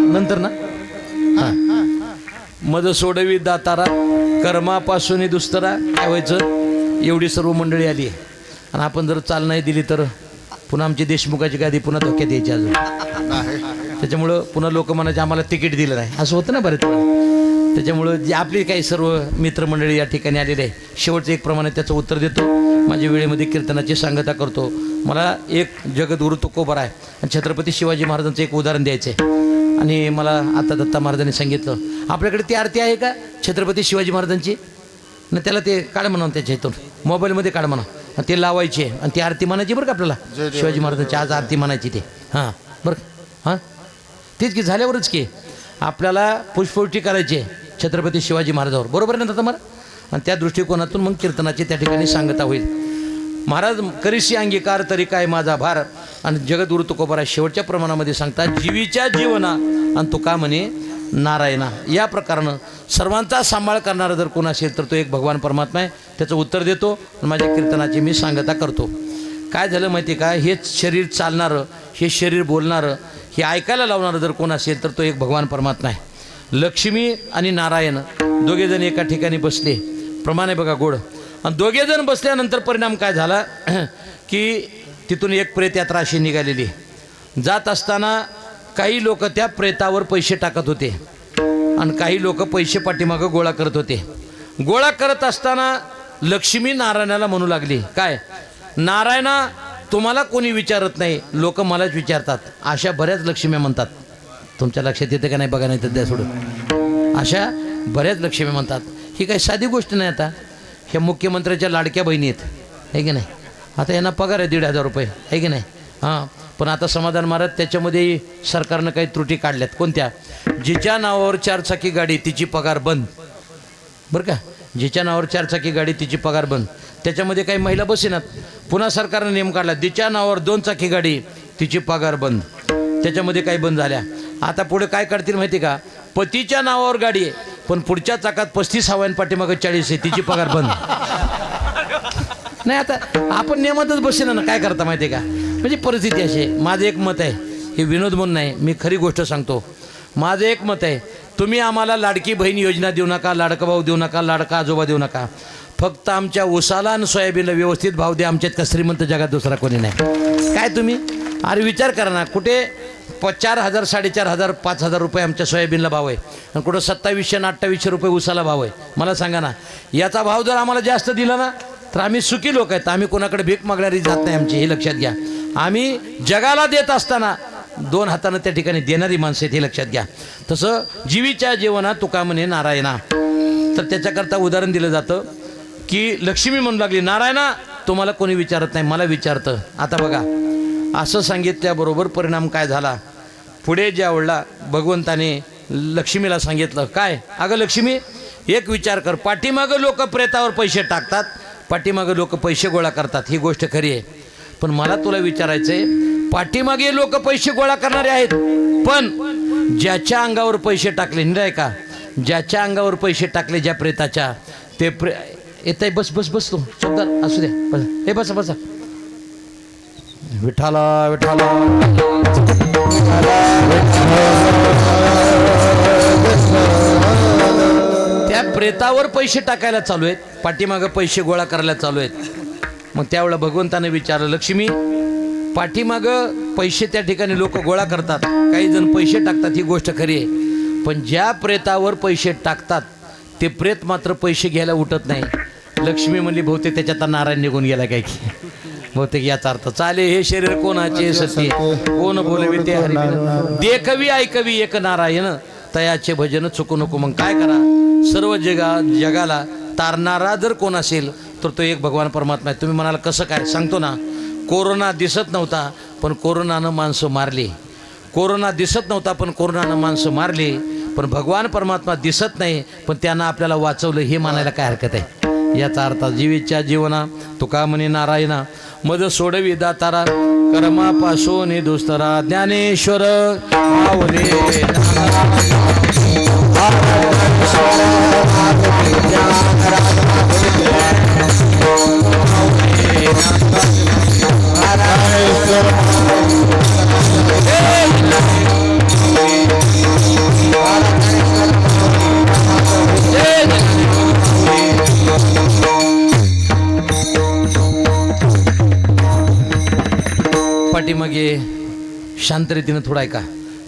नंतर ना मज सोडवी दातारा कर्मापासून दुस्तरा. काय व्हायचं, एवढी सर्व मंडळी आली आणि आपण जर चाल नाही दिली तर पुन्हा आमची देशमुखाची गादी पुन्हा धोक्यात यायची अजून. त्याच्यामुळं पुन्हा लोक म्हणायचे आम्हाला तिकीट दिलं नाही, असं होतं ना बरेच वेळा. त्याच्यामुळं जे आपली काही सर्व मित्रमंडळी या ठिकाणी आलेले आहे, शेवटचं एक प्रमाणे त्याचं उत्तर देतो. माझ्या वेळेमध्ये कीर्तनाची सांगता करतो. मला एक जगद्गुरु तुकोबर आहे आणि छत्रपती शिवाजी महाराजांचं एक उदाहरण द्यायचं आहे. आणि मला आता दत्ता महाराजांनी सांगितलं, आपल्याकडे ती आरती आहे का छत्रपती शिवाजी महाराजांची, ना त्याला ते काढ म्हणा, त्याच्या इथून मोबाईलमध्ये काढ म्हणा, ते लावायचे आणि ती आरती म्हणायची बरं का आपल्याला. शिवाजी महाराजांची आज आरती म्हणायची ते. हां बरं, हां तेच की झाल्यावरच की आपल्याला पुष्पवृष्टी करायची छत्रपती शिवाजी महाराजांवर, बरोबर आहे ना दत्ता महाराज. आणि त्या दृष्टिकोनातून मग कीर्तनाची त्या ठिकाणी सांगता होईल. महाराज करीशी अंगीकार तरी काय माझा भार. आणि जगद्गुरु तुकोबारा शेवटच्या प्रमाणामध्ये सांगतात, जीवीच्या जीवना आणि तुका म्हणे नारायणा. या प्रकारानं सर्वांचा सांभाळ करणारा जर कोण असेल तर तो एक भगवान परमात्मा आहे. त्याचं उत्तर देतो आणि माझ्या कीर्तनाची मी सांगता करतो. काय झालं माहिती आहे का, हेच शरीर चालणारं, हे शरीर बोलणारं, हे ऐकायला लावणारं जर कोण असेल तर तो एक भगवान परमात्मा आहे. लक्ष्मी आणि नारायण दोघेजण एका ठिकाणी बसले, प्रमाणे बघा गोड. आणि दोघेजण बसल्यानंतर परिणाम काय झाला की तिथून एक प्रेतयात्रा अशी निघालेली. जात असताना काही लोक त्या प्रेतावर पैसे टाकत होते आणि काही लोक पैसे पाठीमागं गोळा करत होते. गोळा करत असताना लक्ष्मी नारायणाला म्हणू लागली, काय नारायणा तुम्हाला कोणी विचारत नाही, लोक मलाच विचारतात. अशा बऱ्याच लक्ष्मी म्हणतात. तुमच्या लक्षात येते का नाही बघा, नाही तर द्या सोडून. अशा बऱ्याच लक्ष्मी म्हणतात. ही काही साधी गोष्ट नाही. आता ह्या मुख्यमंत्र्याच्या लाडक्या बहिणी आहेत, आहे की नाही. आता यांना पगार आहे 1,500 रुपये, आहे की नाही. हां, पण आता समाधान महाराज त्याच्यामध्ये सरकारनं काही त्रुटी काढल्यात. कोणत्या, जिच्या नावावर 4 चाकी गाडी तिची पगार बंद, बरं का. जिच्या नावावर 4 चाकी गाडी तिची पगार बंद. त्याच्यामध्ये काही महिला बसेनात. पुन्हा सरकारनं नियम काढला, जिच्या नावावर 2 चाकी गाडी तिची पगार बंद. त्याच्यामध्ये काही बंद झाल्या. आता पुढे काय काढतील माहिती का, पतीच्या नावावर गाडी आहे पण पुढच्या चाकात 35 हवा आणि पाठीमागं 40 आहे, तिची पगार बंद. नाही आता आपण नियमातच बसेना ना, काय करता माहिती आहे का. म्हणजे परिस्थिती अशी आहे. माझं एक मत आहे, हे विनोद म्हणून नाही, मी खरी गोष्ट सांगतो. माझं एक मत आहे, तुम्ही आम्हाला लाडकी बहीण योजना देऊ नका, लाडका भाऊ देऊ नका, लाडका आजोबा देऊ नका. फक्त आमच्या उसाला आणि सोयाबीनला व्यवस्थित भाव द्या. आमच्यात का श्रीमंत जगात दुसरा कोणी नाही. काय तुम्ही अरे विचार करा ना, कुठे 4,000 4,500 5,000 रुपये आमच्या सोयाबीनला भाव आहे आणि कुठं 2700 आणि 2800 रुपये उसाला भाव आहे. मला सांगा ना, याचा भाव जर आम्हाला जास्त दिला ना तर आम्ही सुखी लोक आहेत. आम्ही कोणाकडे भीक मागणारी जात नाही आमची, हे लक्षात घ्या. आम्ही जगाला देत असताना 2 हातानं त्या ठिकाणी देणारी माणसं आहेत, हे लक्षात घ्या. तसं जीवीच्या जीवनात तुका म्हणे नारायणा, तर त्याच्याकरता उदाहरण दिलं जातं की लक्ष्मी म्हणू लागली, नारायणा तुम्हाला कोणी विचारत नाही, मला विचारतं. आता बघा, असं सांगितल्याबरोबर परिणाम काय झाला. पुढे ज्या वेळेला भगवंताने लक्ष्मीला सांगितलं, काय अगं लक्ष्मी एक विचार कर, पाठीमागं लोक प्रेतावर पैसे टाकतात, पाठीमागं लोक पैसे गोळा करतात, ही गोष्ट खरी आहे. पण मला तुला विचारायचं आहे, पाठीमागे लोक पैसे गोळा करणारे आहेत, पण ज्याच्या अंगावर पैसे टाकले नाही का, ज्याच्या अंगावर पैसे टाकले ज्या प्रेताच्या, ते येत आहे. बस बस बस तू शब्दार असू द्या, बस हे बसा बसा. विठाला विठाला त्या प्रेतावर पैसे टाकायला चालू आहेत, पाठीमागं पैसे गोळा करायला चालू आहेत. मग त्यावेळेला भगवंताने विचारलं, लक्ष्मी पाठीमागं पैसे त्या ठिकाणी लोक गोळा करतात, काही जण पैसे टाकतात, ही गोष्ट खरी आहे. पण ज्या प्रेतावर पैसे टाकतात ते प्रेत मात्र पैसे घ्यायला उठत नाही. लक्ष्मी म्हणली, बहुतेक त्याच्यात नारायण निघून गेला काय की, बहुतेक याचा अर्थ चाले हे शरीर कोणाचे सत्य, कोण बोलवी ते हरी, देखवी ऐकवी एक नारायण, तयाचे भजन चुकू नको. मग काय करा, सर्व जगाला तारणारा जर कोण असेल तर तो एक भगवान परमात्मा आहे. तुम्ही म्हणाल कसं काय, सांगतो ना. कोरोना दिसत नव्हता पण कोरोनानं माणसं मारली, कोरोना दिसत नव्हता पण कोरोनानं माणसं मारली, पण भगवान परमात्मा दिसत नाही पण त्यानं आपल्याला वाचवलं, हे मानायला काय हरकत आहे. याचा अर्थ जीवीच्या जीवना तुका म्हणे नारायणा, मज सोडवी दातारा, कर्मापासून दुस्तरा, ज्ञानेश्वर माऊली पाठीमागे शांत रीतीनं थोडा ऐका.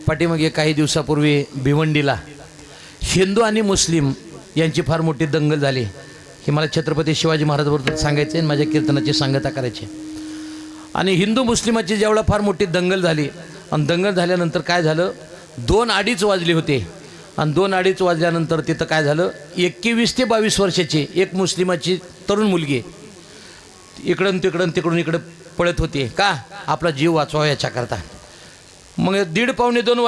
पाठीमागे काही दिवसापूर्वी भिवंडीला हिंदू आणि मुस्लिम यांची फार मोठी दंगल झाली. हे मला छत्रपती शिवाजी महाराजांबद्दल सांगायचं आहे, माझ्या कीर्तनाची सांगता करायची. आणि हिंदू मुस्लिमाची ज्यावेळेला फार मोठी दंगल झाली आणि दंगल झाल्यानंतर काय झालं, 2-2:30 वाजले होते आणि 2-2:30 वाजल्यानंतर तिथं काय झालं, 21 ते 22 वर्षाची एक मुस्लिमाची तरुण मुलगी इकडून तिकडून इकडं पळत होती, का आपला जीव वाचवा याच्याकरता. मग 1:30-2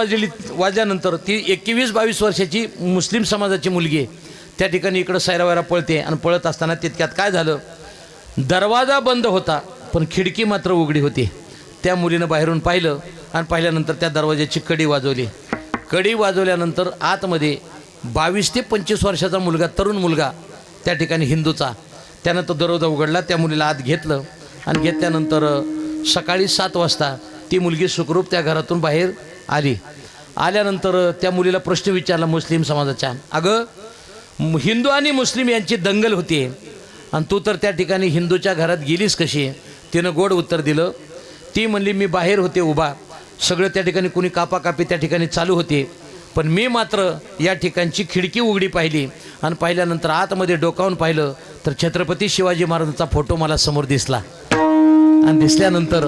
वाजल्यानंतर ती 21-22 वर्षाची मुस्लिम समाजाची मुलगी त्या ठिकाणी इकडं सैरावैरा पळते आणि पळत असताना तितक्यात काय झालं, दरवाजा बंद होता पण खिडकी मात्र उघडी होती. त्या मुलीनं बाहेरून पाहिलं आणि पाहिल्यानंतर त्या दरवाजाची कडी वाजवली. कडी वाजवल्यानंतर आतमध्ये 22 ते 25 वर्षाचा मुलगा, तरुण मुलगा त्या ठिकाणी हिंदूचा, त्यानं तो दरवाजा उघडला, त्या मुलीला आत घेतलं आणि घेतल्यानंतर सकाळी 7 वाजता ती मुलगी सुखरूप त्या घरातून बाहेर आली. आल्यानंतर त्या मुलीला प्रश्न विचारला मुस्लिम समाजाच्या, अगं हिंदू आणि मुस्लिम यांची दंगल होती आणि तू तर त्या ठिकाणी हिंदूच्या घरात गेलीस कशी. तिनं गोड उत्तर दिलं. ती म्हणली, मी बाहेर होते उभा, सगळं त्या ठिकाणी कुणी कापाकापी त्या ठिकाणी चालू होते, पण मी मात्र या ठिकाणची खिडकी उघडी पाहिली आणि पाहिल्यानंतर आतमध्ये डोकावून पाहिलं तर छत्रपती शिवाजी महाराजांचा फोटो मला समोर दिसला. आणि दिसल्यानंतर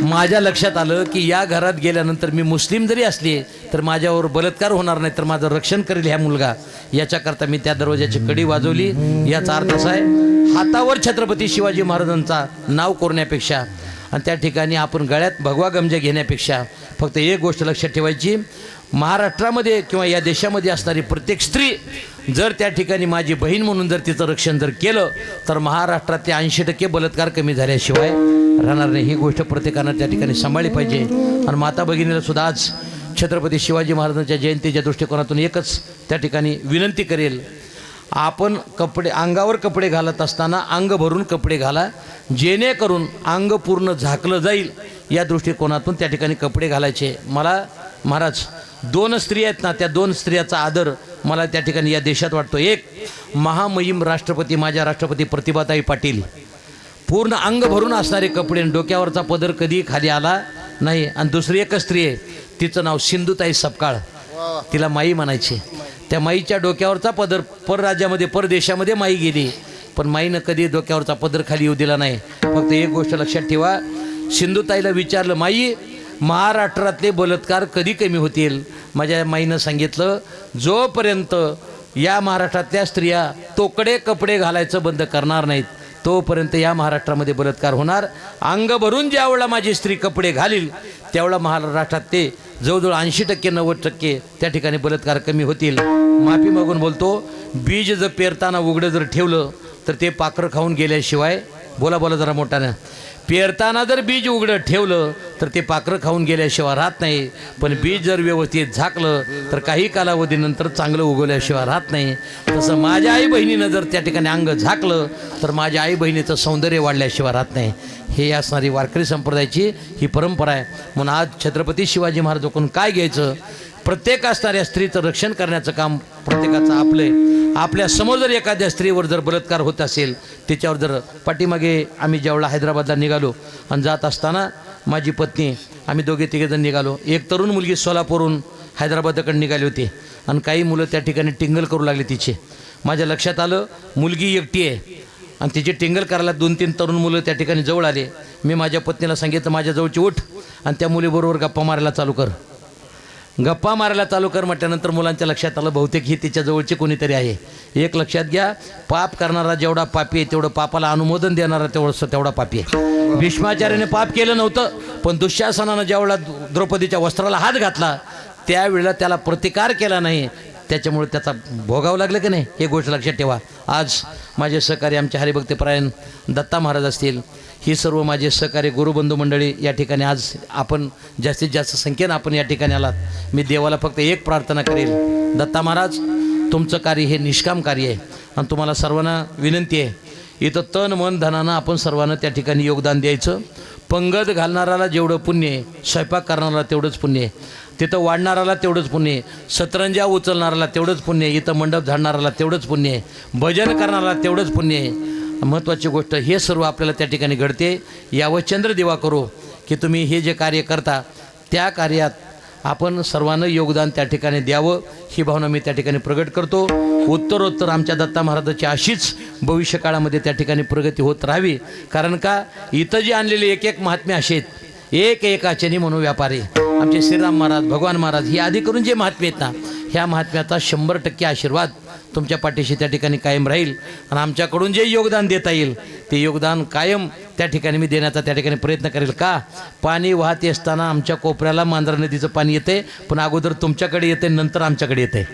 माझ्या लक्षात आलं की या घरात गेल्यानंतर मी मुस्लिम जरी असले तर माझ्यावर बलात्कार होणार नाही, तर माझं रक्षण करेल ह्या मुलगा, याच्याकरता मी त्या दरवाजाची कडी वाजवली. याचा अर्थ असा आहे, हातावर छत्रपती शिवाजी महाराजांचा नाव कोरण्यापेक्षा आणि त्या ठिकाणी आपण गळ्यात भगवा गमजा घेण्यापेक्षा फक्त एक गोष्ट लक्षात ठेवायची, महाराष्ट्रामध्ये किंवा या देशामध्ये असणारी प्रत्येक स्त्री जर त्या ठिकाणी माझी बहीण म्हणून जर तिचं रक्षण जर केलं तर महाराष्ट्रातले 80% बलात्कार कमी झाल्याशिवाय राहणार नाही. ही गोष्ट प्रत्येकानं त्या ठिकाणी सांभाळली पाहिजे. आणि माता भगिनीला सुद्धा आज छत्रपती शिवाजी महाराजांच्या जयंतीच्या दृष्टिकोनातून एकच त्या ठिकाणी विनंती करेल, आपण कपडे अंगावर कपडे घालत असताना अंग भरून कपडे घाला, जेणेकरून अंग पूर्ण झाकलं जाईल या दृष्टिकोनातून त्या ठिकाणी कपडे घालायचे. मला महाराज 2 स्त्री आहेत ना, त्या 2 स्त्रियाचा आदर मला त्या ठिकाणी या देशात वाटतो. एक महामहिम राष्ट्रपती, माझ्या राष्ट्रपती प्रतिभाताई पाटील, पूर्ण अंग भरून असणारे कपडे, डोक्यावरचा पदर कधी खाली आला नाही. आणि दुसरी एक स्त्री आहे, तिचं नाव सिंधुताई सपकाळ, तिला माई म्हणायची. त्या माईच्या डोक्यावरचा पदर परराज्यामध्ये परदेशामध्ये माई गेली, पण माईनं कधी डोक्यावरचा पदर खाली येऊ दिला नाही. फक्त एक गोष्ट लक्षात ठेवा, सिंधुताईला विचारलं, माई महाराष्ट्रातले बलात्कार कधी कमी होतील? माझ्या माईनं सांगितलं, जोपर्यंत या महाराष्ट्रातल्या स्त्रिया तोकडे कपडे घालायचं बंद करणार नाहीत तोपर्यंत या महाराष्ट्रामध्ये बलात्कार होणार. अंग भरून ज्यावेळेला माझी स्त्री कपडे घालील त्यावेळेला महाराष्ट्रात ते जवळजवळ 80% 90% त्या ठिकाणी बलात्कार कमी होतील. माफी मागून बोलतो, बीज जर पेरताना उघडं जर ठेवलं तर ते पाखरं खाऊन गेल्याशिवाय, बोला जरा मोठ्यानं, पेरताना जर बीज उघडं ठेवलं तर ते पाखरं खाऊन गेल्याशिवाय राहत नाही, पण बीज जर व्यवस्थित झाकलं तर काही कालावधीनंतर चांगलं उगवल्याशिवाय राहत नाही. तसं माझ्या आई बहिणीनं जर त्या ठिकाणी अंग झाकलं तर माझ्या आई बहिणीचं सौंदर्य वाढल्याशिवाय राहत नाही. हे असणारी वारकरी संप्रदायाची ही परंपरा आहे. म्हणून आज छत्रपती शिवाजी महाराजांकडून काय घ्यायचं? प्रत्येक असणाऱ्या स्त्रीचं रक्षण करण्याचं काम प्रत्येकाचं आपलं आहे. आपल्या समोर जर एखाद्या स्त्रीवर जर बलात्कार होत असेल, त्याच्यावर जर पाठीमागे आम्ही ज्यावेळेला हैदराबादला निघालो आणि जात असताना माझी पत्नी, आम्ही दोघे तिघेजण निघालो. एक तरुण मुलगी सोलापूरहून हैदराबादकडे निघाली होती आणि काही मुलं त्या ठिकाणी टिंगल करू लागली तिचे. माझ्या लक्षात आलं मुलगी एकटी आहे आणि तिची टिंगल करायला 2-3 तरुण मुलं त्या ठिकाणी जवळ आले. मी माझ्या पत्नीला सांगितलं, माझ्या जवळची उठ आणि त्या मुलीबरोबर गप्पा मारायला चालू कर. गप्पा मारायला चालू कर म्हटल्यानंतर मुलांच्या लक्षात आलं बहुतेक ही तिच्या जवळची कोणीतरी आहे. एक लक्षात घ्या, पाप करणारा जेवढा पापी आहे तेवढं पापाला अनुमोदन देणारा तेवढा पापी आहे. भीष्माचार्याने पाप केलं नव्हतं, पण दुःशासनानं ज्यावेळेला द्रौपदीच्या वस्त्राला हात घातला त्यावेळेला त्याला प्रतिकार केला नाही, त्याच्यामुळे त्याचा भोगावं लागलं की नाही, हे गोष्ट लक्षात ठेवा. आज माझे सहकारी आमचे हरिभक्तीपरायण दत्ता महाराज असतील, ही सर्व माझे सहकारी गुरुबंधू मंडळी या ठिकाणी आज आपण जास्तीत जास्त संख्येनं आपण या ठिकाणी आलात. मी देवाला फक्त एक प्रार्थना करेल, दत्ता महाराज तुमचं कार्य हे निष्काम कार्य आहे आणि तुम्हाला सर्वांना विनंती आहे, इथं तन मन धनानं आपण सर्वांना त्या ठिकाणी योगदान द्यायचं. पंगत घालणाराला जेवढं पुण्य आहे, स्वयंपाक करणारा तेवढंच पुण्य आहे, तिथं वाढणाराला तेवढंच पुण्य आहे, सतरंजा उचलणाराला तेवढंच पुण्य आहे, इथं मंडप झाडणाराला तेवढंच पुण्य आहे, भजन करणाराला तेवढंच पुण्य आहे. महत्त्वाची गोष्ट हे सर्व आपल्याला त्या ठिकाणी घडते. यावं चंद्र दिवा करो की तुम्ही हे जे कार्य करता त्या कार्यात आपण सर्वांना योगदान त्या ठिकाणी द्यावं, ही भावना मी त्या ठिकाणी प्रगट करतो. उत्तरोत्तर आमच्या दत्ता महाराजाची अशीच भविष्यकाळामध्ये त्या ठिकाणी प्रगती होत राहावी. कारण का इथं जे आणलेले एक महात्मे असे आहेत, एक आचनी म्हणून व्यापारी आमचे श्रीराम महाराज, भगवान महाराज, ही आधी करून जे महात्मे आहेत ना, ह्या महात्म्याचा 100% आशीर्वाद तुमच्या पाठीशी त्या ठिकाणी कायम राहील. आणि आमच्याकडून जे योगदान देता येईल ते योगदान कायम त्या ठिकाणी मी देण्याचा त्या ठिकाणी प्रयत्न करेल. का पाणी वाहत असताना आमच्या कोपऱ्याला मांजरा नदीचं पाणी येते, पण अगोदर तुमच्याकडे येते, नंतर आमच्याकडे येते.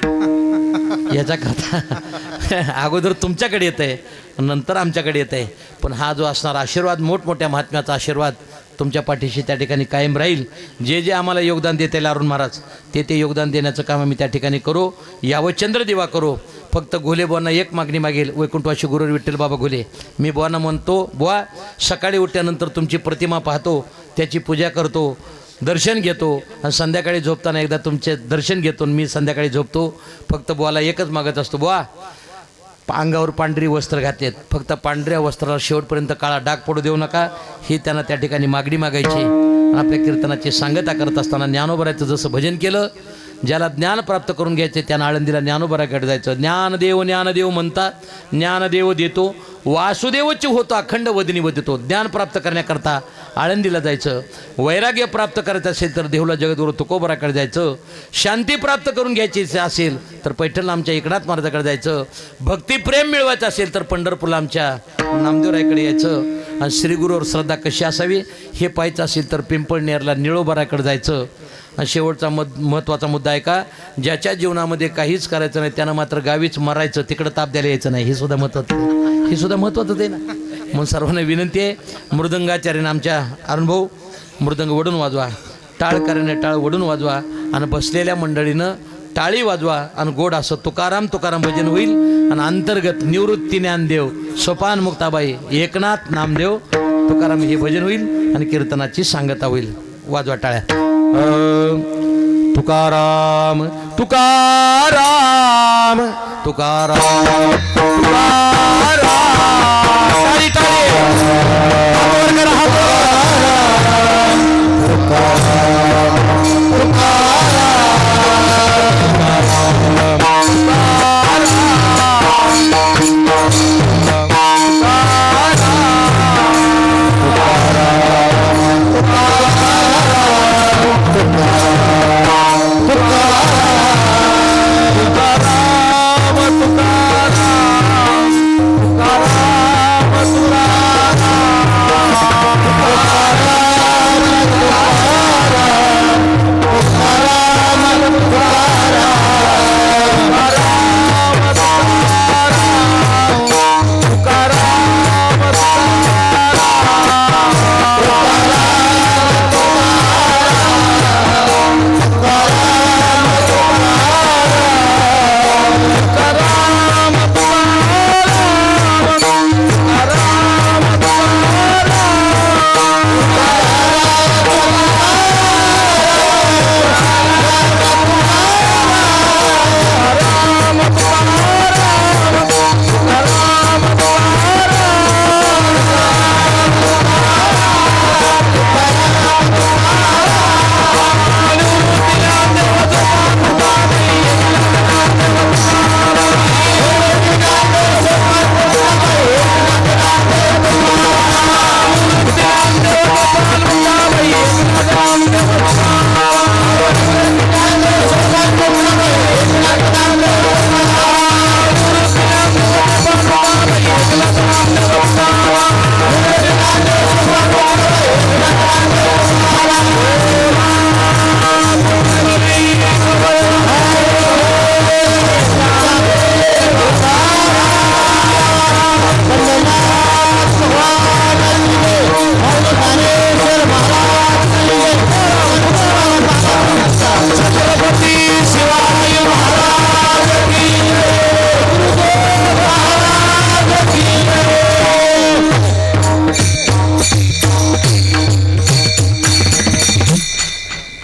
याचा करता अगोदर तुमच्याकडे येते, नंतर आमच्याकडे येते. पण हा जो असणारा आशीर्वाद, मोठमोठ्या महात्म्याचा आशीर्वाद तुमच्या पाठीशी त्या ठिकाणी कायम राहील. जे जे आम्हाला योगदान देता येईल अरुण महाराज, ते योगदान देण्याचं काम आम्ही त्या ठिकाणी करू. यावं चंद्र दिवा करू. फक्त घोले बुवांना एक मागणी मागेल, वैकुंठवासी गुरु विठ्ठल बाबा घोले, मी बुवांना म्हणतो, बुवा सकाळी उठल्यानंतर तुमची प्रतिमा पाहतो, त्याची पूजा करतो, दर्शन घेतो आणि संध्याकाळी झोपताना एकदा तुमचे दर्शन घेतो, मी संध्याकाळी झोपतो. फक्त बुवाला एकच मागत असतो, बुवा अंगावर पांढरी वस्त्र घातलेत, फक्त पांढऱ्या वस्त्राला शेवटपर्यंत काळा डाग पडू देऊ नका, ही त्यांना त्या ठिकाणी मागणी मागायची. आपल्या कीर्तनाची सांगता करत असताना ज्ञानोबराचं जसं भजन केलं, ज्याला ज्ञान प्राप्त करून घ्यायचे त्यानं आळंदीला ज्ञानोबराकडे जायचं. ज्ञानदेव म्हणतात, ज्ञानदेव देतो, वासुदेवची होतो अखंड वदनी वदितो. ज्ञान प्राप्त करण्याकरता आळंदीला जायचं. वैराग्य प्राप्त करायचं असेल तर देहुला जगद्गुरू तुकोबराकडे जायचं. शांती प्राप्त करून घ्यायची असेल तर पैठणला आमच्या एकनाथ महाराजाकडे जायचं. भक्तिप्रेम मिळवायचं असेल तर पंढरपूरला आमच्या नामदेवरायकडे यायचं. आणि श्रीगुरूवर श्रद्धा कशी असावी हे पाहायचं असेल तर पिंपळनेरला निळोबाराकडे जायचं. आणि शेवटचा महत्त्वाचा मुद्दा आहे का, ज्याच्या जीवनामध्ये काहीच करायचं नाही त्यानं मात्र गावीच मरायचं, तिकडं ताप द्यायला यायचं नाही. हे सुद्धा महत्त्वाचं आहे ना. म्हणून सर्वांना विनंती आहे, मृदंगाचार्याने आमच्या अनुभव मृदंग वडून वाजवा, टाळकऱ्याने टाळ वडून वाजवा आणि बसलेल्या मंडळीनं टाळी वाजवा आणि गोड असं तुकाराम भजन होईल. आणि अंतर्गत निवृत्ती ज्ञानदेव, सोपान मुक्ताबाई, एकनाथ नामदेव तुकाराम हे भजन होईल आणि कीर्तनाची सांगता होईल. वाजवा टाळ्या. तुकाराम तुकाराम तुकाराम तुकाराम. टाळी टाळी. हातवर करा,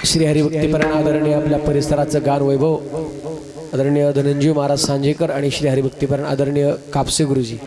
श्री हरिभक्तीपरायण आदरणीय आपल्या परिसराचं गान वैभव आदरणीय धनंजय महाराज सांजेकर आणि श्री हरिभक्तीपरायण आदरणीय कापसे गुरुजी.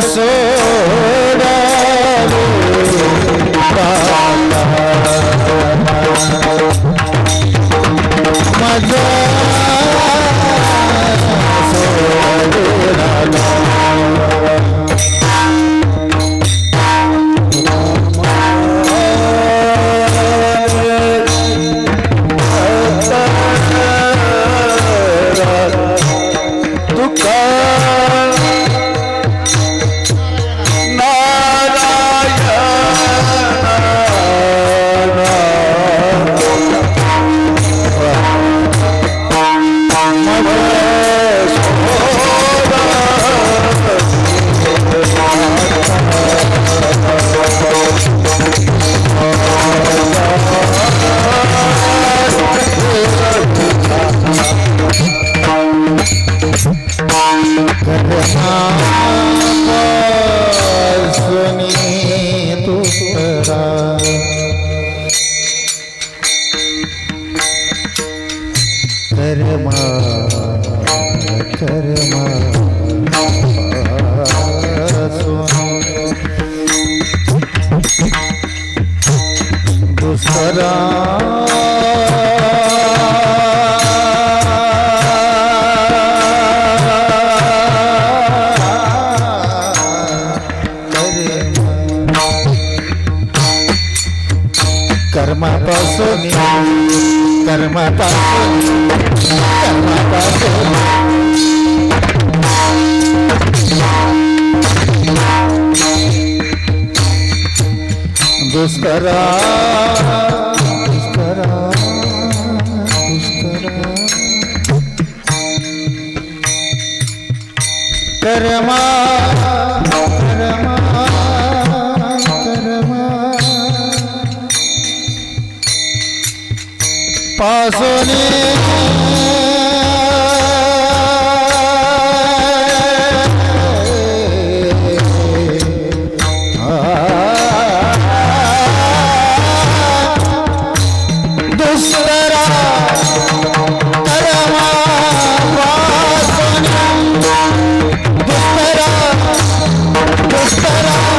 सोडले कर्मापासून दुष्करा कर्मा पासोनी दुष्करा कर्मा पासोनी दुष्करा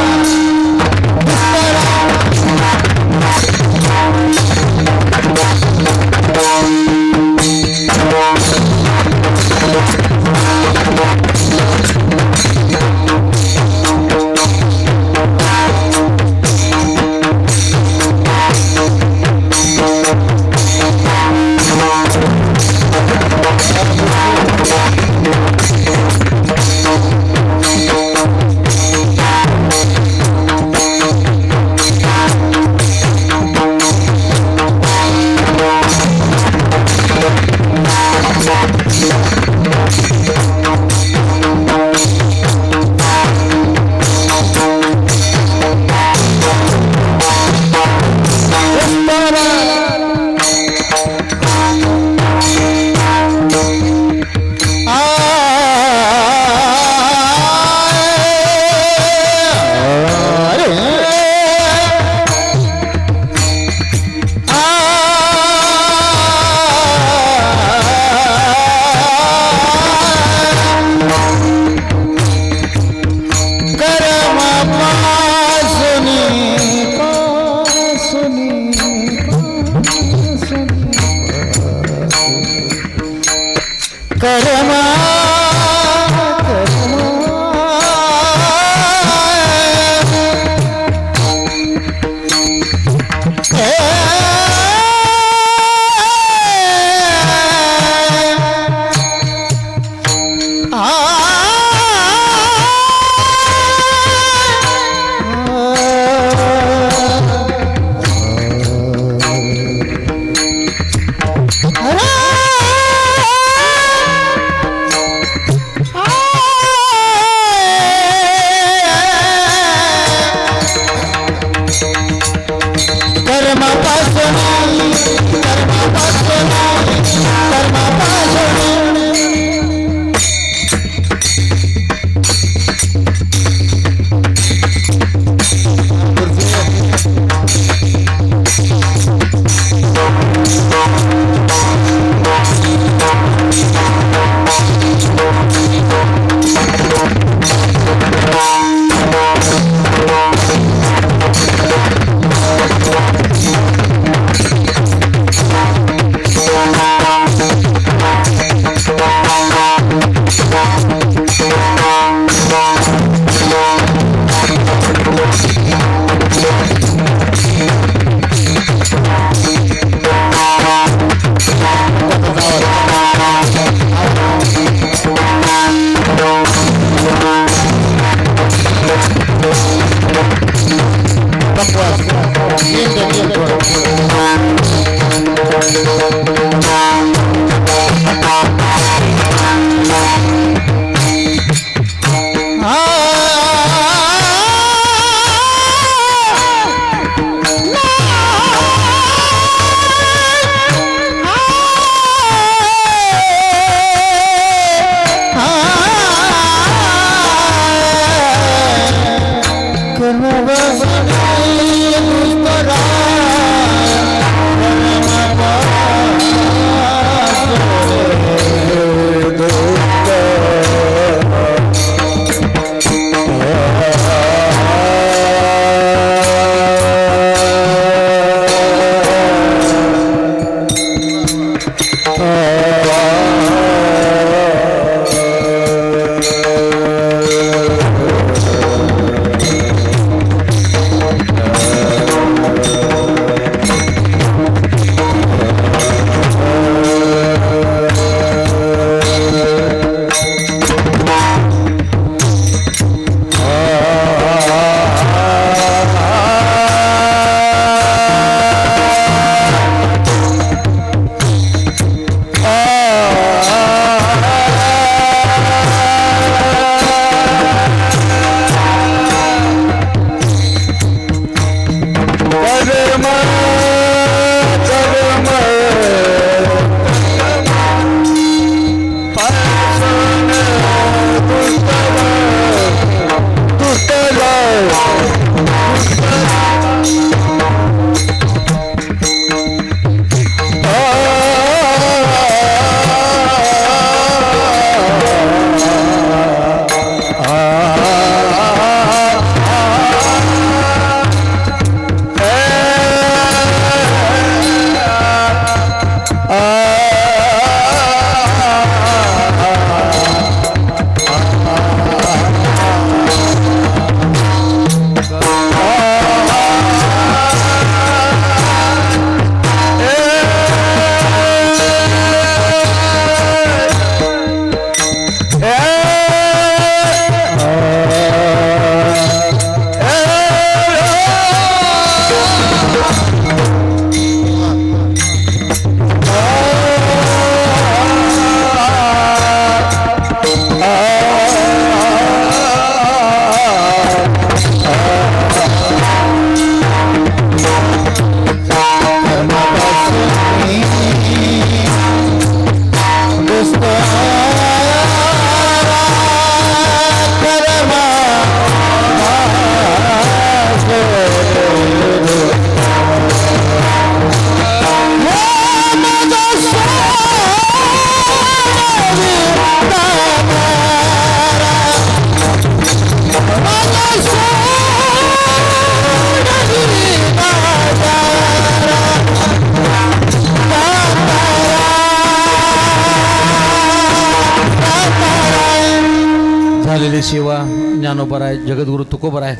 झालेली सेवा ज्ञानोबराय जगद्गुरु तुकोबराय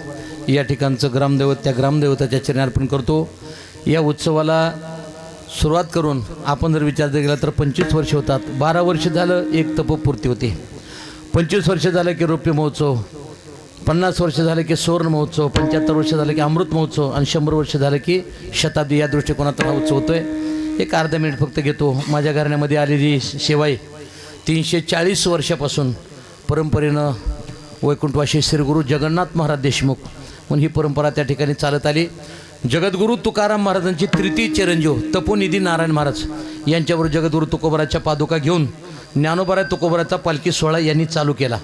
या ठिकाणचं ग्रामदैवत त्या ग्रामदैवताच्या चरणी अर्पण करतो. या उत्सवाला सुरुवात करून आपण जर विचार केला तर 25 वर्ष होतात. 12 वर्ष झालं एक तपपूर्ती होती, 25 वर्ष झालं की रौप्य महोत्सव, 50 वर्ष झालं की सुवर्ण महोत्सव, 75 वर्ष झालं की अमृत महोत्सव आणि 100 वर्ष झालं की शताब्दी. या दृष्टिकोनातून हा उत्सव होतोय. एक अर्धा मिनिट फक्त घेतो. माझ्या घराण्यामध्ये आलेली सेवा आहे 340 वर्षापासून परंपरेनं वैकुंठवासी श्री गुरु जगन्नाथ महाराज देशमुख म्हणून ही परंपरा त्या ठिकाणी चालत आली. जगद्गुरु तुकाराम महाराजांची तृतीय चिरंजीव तपोनिधी नारायण महाराज यांच्यावर जगद्गुरु तुकोबराच्या पादुका घेऊन ज्ञानोबराय तुकोबराचा पालखी सोहळा यांनी चालू केला.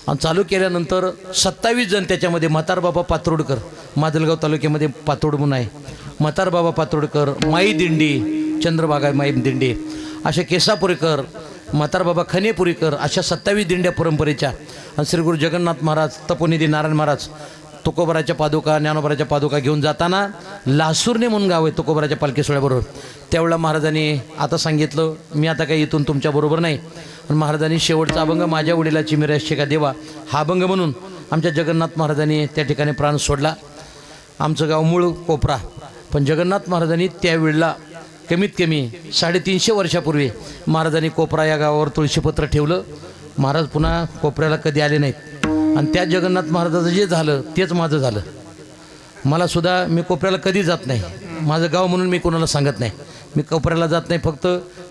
आणि चालू केल्यानंतर 27 जण त्याच्यामध्ये म्हातारबाबा पातोडकर, माजलगाव तालुक्यामध्ये पातोड म्हणून आहे, म्हातारबाबा पातोडकर, माई दिंडी, चंद्रभागा माई दिंडी, अशा केसापुरीकर, म्हातारबाबा खनेपुरीकर, अशा 27 दिंड्या परंपरेच्या आणि श्री गुरु जगन्नाथ महाराज तपोनिधी नारायण महाराज तुकोबराच्या पादुका ज्ञानोबराच्या पादुका घेऊन जाताना लासूरने म्हणून गाव आहे तुकोबराच्या पालखी सोहळ्याबरोबर. त्यावेळेला महाराजांनी आता सांगितलं, मी आता काही इथून तुमच्याबरोबर नाही, पण महाराजांनी शेवटचा अभंग माझ्या वडिलाची मिराशे का देवा हा अभंग म्हणून आमच्या जगन्नाथ महाराजांनी त्या ठिकाणी प्राण सोडला. आमचं गाव मूळ कोपरा, पण जगन्नाथ महाराजांनी त्यावेळेला कमीत कमी 350 वर्षापूर्वी महाराजांनी कोपरा या गावावर तुळशीपत्र ठेवलं. महाराज पुन्हा कोपऱ्याला कधी आले नाहीत आणि त्या जगन्नाथ महाराजाचं जे झालं तेच माझं झालं. मला सुद्धा मी कोपऱ्याला कधी जात नाही, माझं गाव म्हणून मी कोणाला सांगत नाही. मी कोपऱ्याला जात नाही, फक्त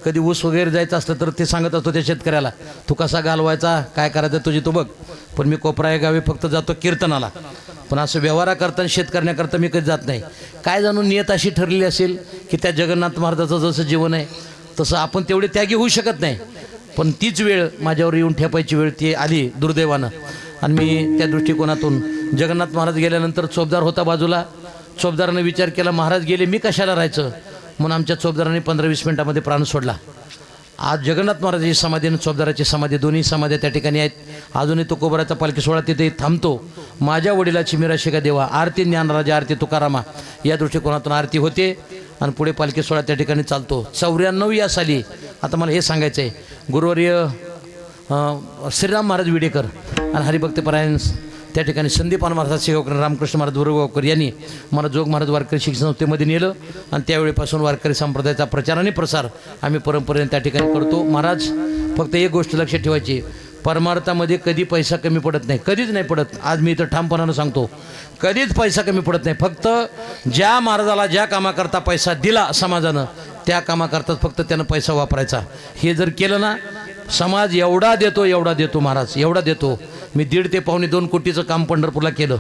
कधी ऊस वगैरे जायचं असलं तर ते सांगत असतो त्या शेतकऱ्याला, तू कसा घालवायचा काय करायचं तुझी तू बघ. पण मी कोपरा या गावी फक्त जातो कीर्तनाला, पण असं व्यवहाराकरता शेत करण्याकरता मी कधी जात नाही. काय जाणून नियत अशी ठरलेली असेल की त्या जगन्नाथ महाराजाचं जसं जीवन आहे तसं आपण तेवढे त्यागी होऊ शकत नाही. पण तीच वेळ माझ्यावर येऊन ठेपायची वेळ ती आली दुर्दैवानं. आणि मी त्या दृष्टिकोनातून जगन्नाथ महाराज गेल्यानंतर चोपदार होता बाजूला, चोपदारानं विचार केला महाराज गेले मी कशाला राहायचं, म्हणून आमच्या चोपदारांनी 15-20 मिनिटामध्ये प्राण सोडला. आज जगन्नाथ महाराजांची समाधी आणि चोपदाराची समाधी दोन्ही समाध्या त्या ठिकाणी आहेत. अजूनही तुकोबराचा पालखी सोहळा तिथे थांबतो. माझ्या वडिलाची मिराशे का देवा, आरती ज्ञानराजा, आरती तुकारामा या दृष्टिकोनातून आरती होते आणि पुढे पालखी सोहळा त्या ठिकाणी चालतो. 94 या साली आता मला हे सांगायचं आहे, गुरुवर्य श्रीराम महाराज विडेकर आणि हरिभक्तपरायण त्या ठिकाणी संदीप महाराज सेवक रामकृष्ण महाराज वरगावकर यांनी मला जोग महाराज वारकरी शिक्षण संस्थेमध्ये नेलं आणि त्यावेळीपासून वारकरी संप्रदायाचा प्रचार आणि प्रसार आम्ही परंपरेने त्या ठिकाणी करतो. महाराज फक्त एक गोष्ट लक्षात ठेवायची, परमार्थामध्ये कधी पैसा कमी पडत नाही, कधीच नाही पडत. आज मी इथं ठामपणानं सांगतो, कधीच पैसा कमी पडत नाही. फक्त ज्या महाराजाला ज्या कामाकरता पैसा दिला समाजानं त्या कामाकरताच फक्त त्यानं पैसा वापरायचा. हे जर केलं ना, समाज एवढा देतो महाराज, एवढा देतो. मी 1.5 ते 2.25 कोटीचं काम पंढरपूरला केलं,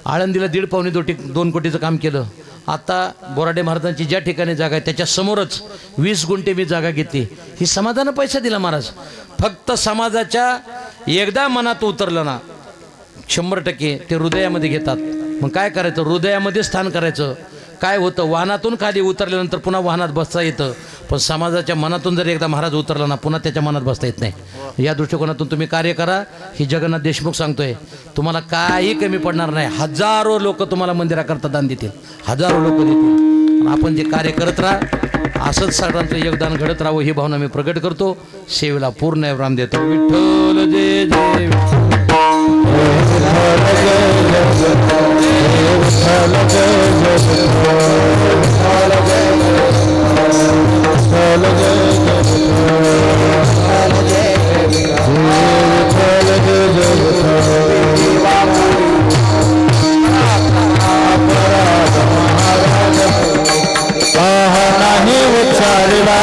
आळंदीला 1.5-2 कोटीचं काम केलं. आता बोराडे महाराजांची ज्या ठिकाणी जागा आहे त्याच्या समोरच 20 गुंठे मी जागा घेतली. ही समाजानं पैसा दिला महाराज. फक्त समाजाच्या एकदा मनात उतरलं ना 100% ते हृदयामध्ये घेतात. मग काय करायचं, हृदयामध्ये स्थान करायचं. काय होतं, वाहनातून खाली उतरल्यानंतर पुन्हा वाहनात बसता येतं, पण समाजाच्या मनातून जर एकदा महाराज उतरला ना पुन्हा त्याच्या मनात बसता येत नाही. या दृष्टिकोनातून तुम्ही कार्य करा. ही जगन्नाथ देशमुख सांगतोय, तुम्हाला काही कमी पडणार नाही. हजारो लोक तुम्हाला मंदिराकरता दान देतील, हजारो लोक देतील. आपण जे कार्य करत राहा, असंच सगळ्यांचं योगदान घडत राहावं ही भावना मी प्रगट करतो. सेवेला पूर्ण राम देतो. विठ्ठल जय जय नाही उच्चारला